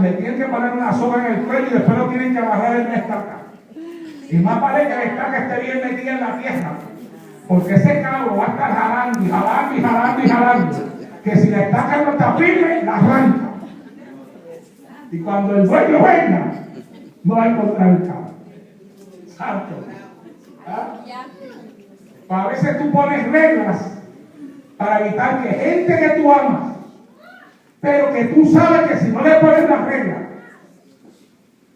le tienen que poner una soga en el cuello y después lo tienen que amarrar en una estaca. Y más vale que la estaca esté bien metida en la tierra, porque ese cabro va a estar jalando y jalando y jalando y jalando, que si la estaca no está firme, la arranca. Y cuando el dueño venga, no va a encontrar el cabro. Santo. ¿Ah? A veces tú pones reglas para evitar que gente que tú amas, pero que tú sabes que si no le pones las reglas,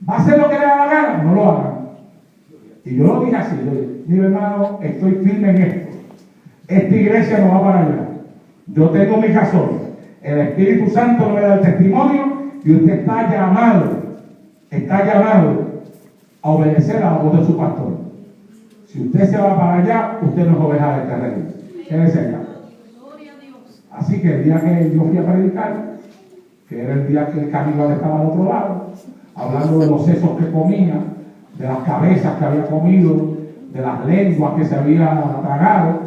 va a hacer lo que le da la gana, no lo hagan. Y yo lo dije así: mi hermano, estoy firme en esto. Esta iglesia no va para allá. Yo tengo mis razones. El Espíritu Santo no me da el testimonio y usted está llamado a obedecer a la voz de su pastor. Si usted se va para allá, usted no es oveja de terreno. Quédese allá. Así que el día que yo fui a predicar, que era el día que el caníbal estaba al otro lado, hablando de los sesos que comía, de las cabezas que había comido, de las lenguas que se había tragado,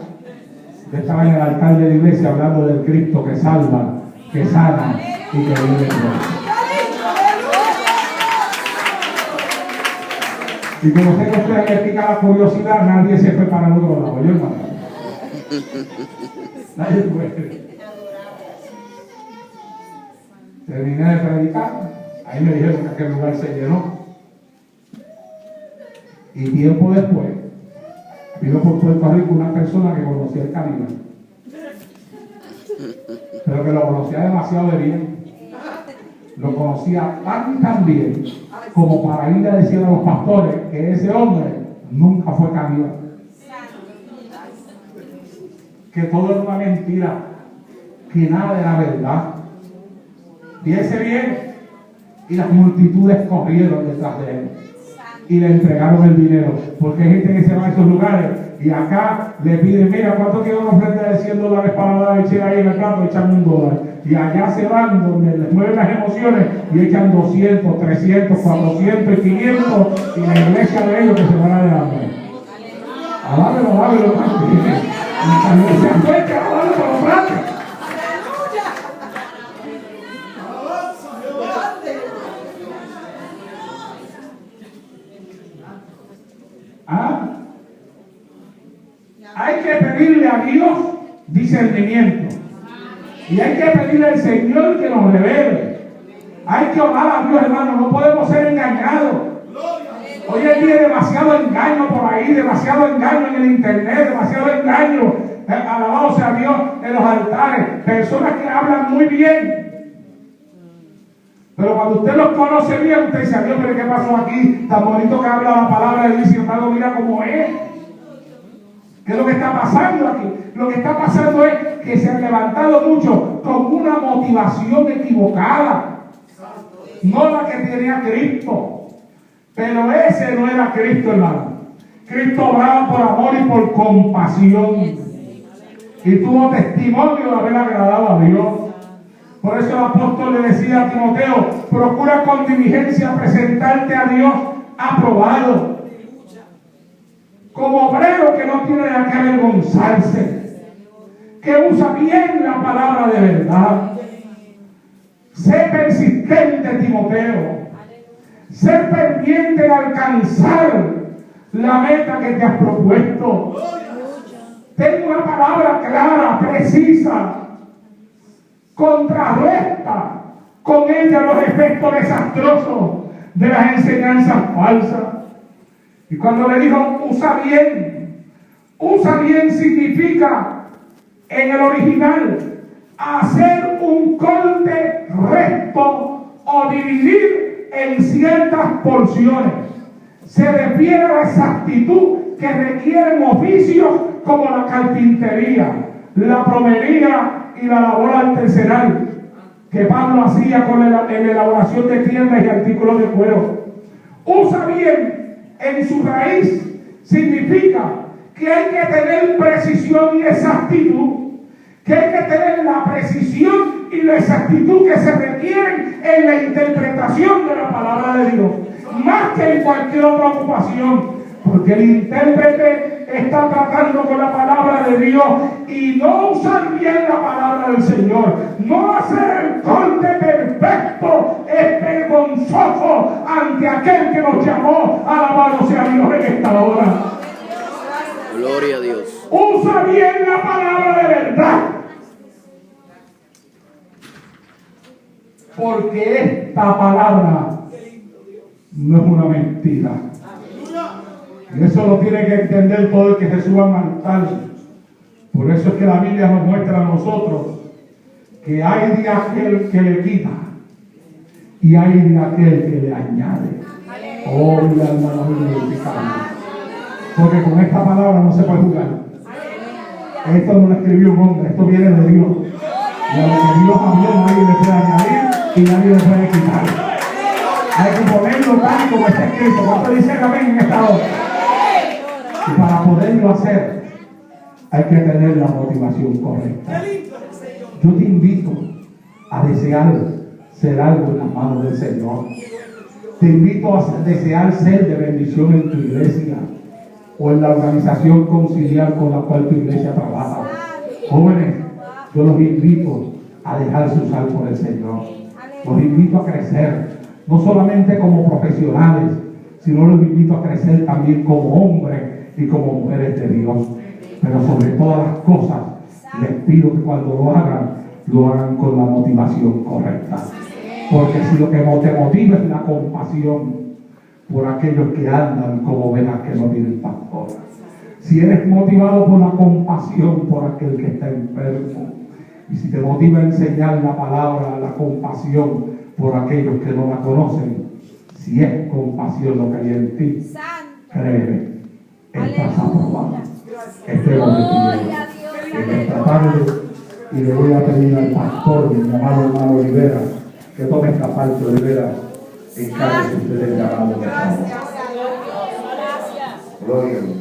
yo estaba en el altar de la iglesia hablando del Cristo que salva, que sana y que vive en Dios. Y como sé que ustedes me pica la curiosidad, nadie se fue para el otro lado. Yo, hermano. Nadie fue. Terminé de predicar. Ahí me dijeron que aquel lugar se llenó. Y tiempo después, vino por Puerto Rico una persona que conocía el camino, pero que lo conocía demasiado de bien. lo conocía tan bien como para ir a decir a los pastores que ese hombre nunca fue candidato, que todo era una mentira, que nada era verdad. Fíjese bien, y las multitudes corrieron detrás de él y le entregaron el dinero, porque hay gente que se va a esos lugares y acá le piden, mira, ¿cuánto quiero una ofrenda de $100 para dar leche ahí en el plato? Echan $1. Y allá se van donde les mueven las emociones y echan 200, 300, 400 y 500 y la iglesia de ellos que se van a de hambre. Alábelo, alábelo. Y cuando se acerca, alábelo por los brazos. Hay que pedirle a Dios discernimiento. Y hay que pedirle al Señor que nos revele. Hay que orar a Dios, hermano. No podemos ser engañados. Hoy en día hay demasiado engaño por ahí, demasiado engaño en el internet, demasiado engaño, alabado sea Dios, en los altares. Personas que hablan muy bien. Pero cuando usted los conoce bien, usted dice, Dios, pero ¿qué pasó aquí? Tan bonito que habla la palabra de Dios, sin embargo, mira cómo es. ¿Qué es lo que está pasando aquí? Lo que está pasando es que se han levantado muchos con una motivación equivocada. No la que tenía Cristo. Pero ese no era Cristo, hermano. Cristo obraba por amor y por compasión. Y tuvo testimonio de haber agradado a Dios. Por eso el apóstol le decía a Timoteo, procura con diligencia presentarte a Dios aprobado, como obrero que no tiene de qué avergonzarse, que usa bien la palabra de verdad. Sé persistente, Timoteo. Sé pendiente en alcanzar la meta que te has propuesto. Ten una palabra clara, precisa. Contrarresta con ella los efectos desastrosos de las enseñanzas falsas. Y cuando le dijo, usa bien significa en el original hacer un corte recto o dividir en ciertas porciones. Se refiere a la exactitud que requieren oficios como la carpintería, la plomería y la labor artesanal que Pablo hacía en la elaboración de tiendas y artículos de cuero. Usa bien en su raíz significa que hay que tener precisión y exactitud, que hay que tener la precisión y la exactitud que se requieren en la interpretación de la palabra de Dios, más que en cualquier otra ocupación, porque el intérprete está tratando con la palabra de Dios y no usar bien la palabra del Señor, no hacer el corte perfecto, es vergonzoso ante aquel que nos llamó. Alabado sea Dios en esta hora. Gloria a Dios. Usa bien la palabra de verdad, porque esta palabra no es una mentira. Y eso lo tiene que entender todo el que se suba al altar. Por eso es que la Biblia nos muestra a nosotros que hay de aquel que le quita y hay de aquel que le añade. Oh, mi alma la glorificada. Porque con esta palabra no se puede jugar. Esto no lo escribió un hombre, esto viene de Dios. Y a lo que Dios habló, nadie le puede añadir y nadie le puede quitar. Hay que ponerlo tal como está escrito. ¿Cuánto dicen amén en esta hora? Y para poderlo hacer, hay que tener la motivación correcta. Yo te invito a desear ser algo en las manos del Señor. Te invito a desear ser de bendición en tu iglesia o en la organización conciliar con la cual tu iglesia trabaja. Jóvenes, yo los invito a dejarse usar por el Señor. Los invito a crecer, no solamente como profesionales, sino los invito a crecer también como hombres y como mujeres de Dios. Pero sobre todas las cosas, les pido que cuando lo hagan con la motivación correcta. Porque si lo que te motiva es la compasión por aquellos que andan como ovejas que no tienen pastor. Si eres motivado por la compasión por aquel que está enfermo, y si te motiva a enseñar la palabra, la compasión por aquellos que no la conocen. Si es compasión lo que hay en ti, Santo. créeme, estás Aleluya. aprobado. Estemos de Gloria pie a Dios. en esta tarde y le voy a pedir al pastor, mi amado hermano Olivera, que tome esta parte. Olivera, encárguese usted del llamado. Gracias. Gloria a Dios.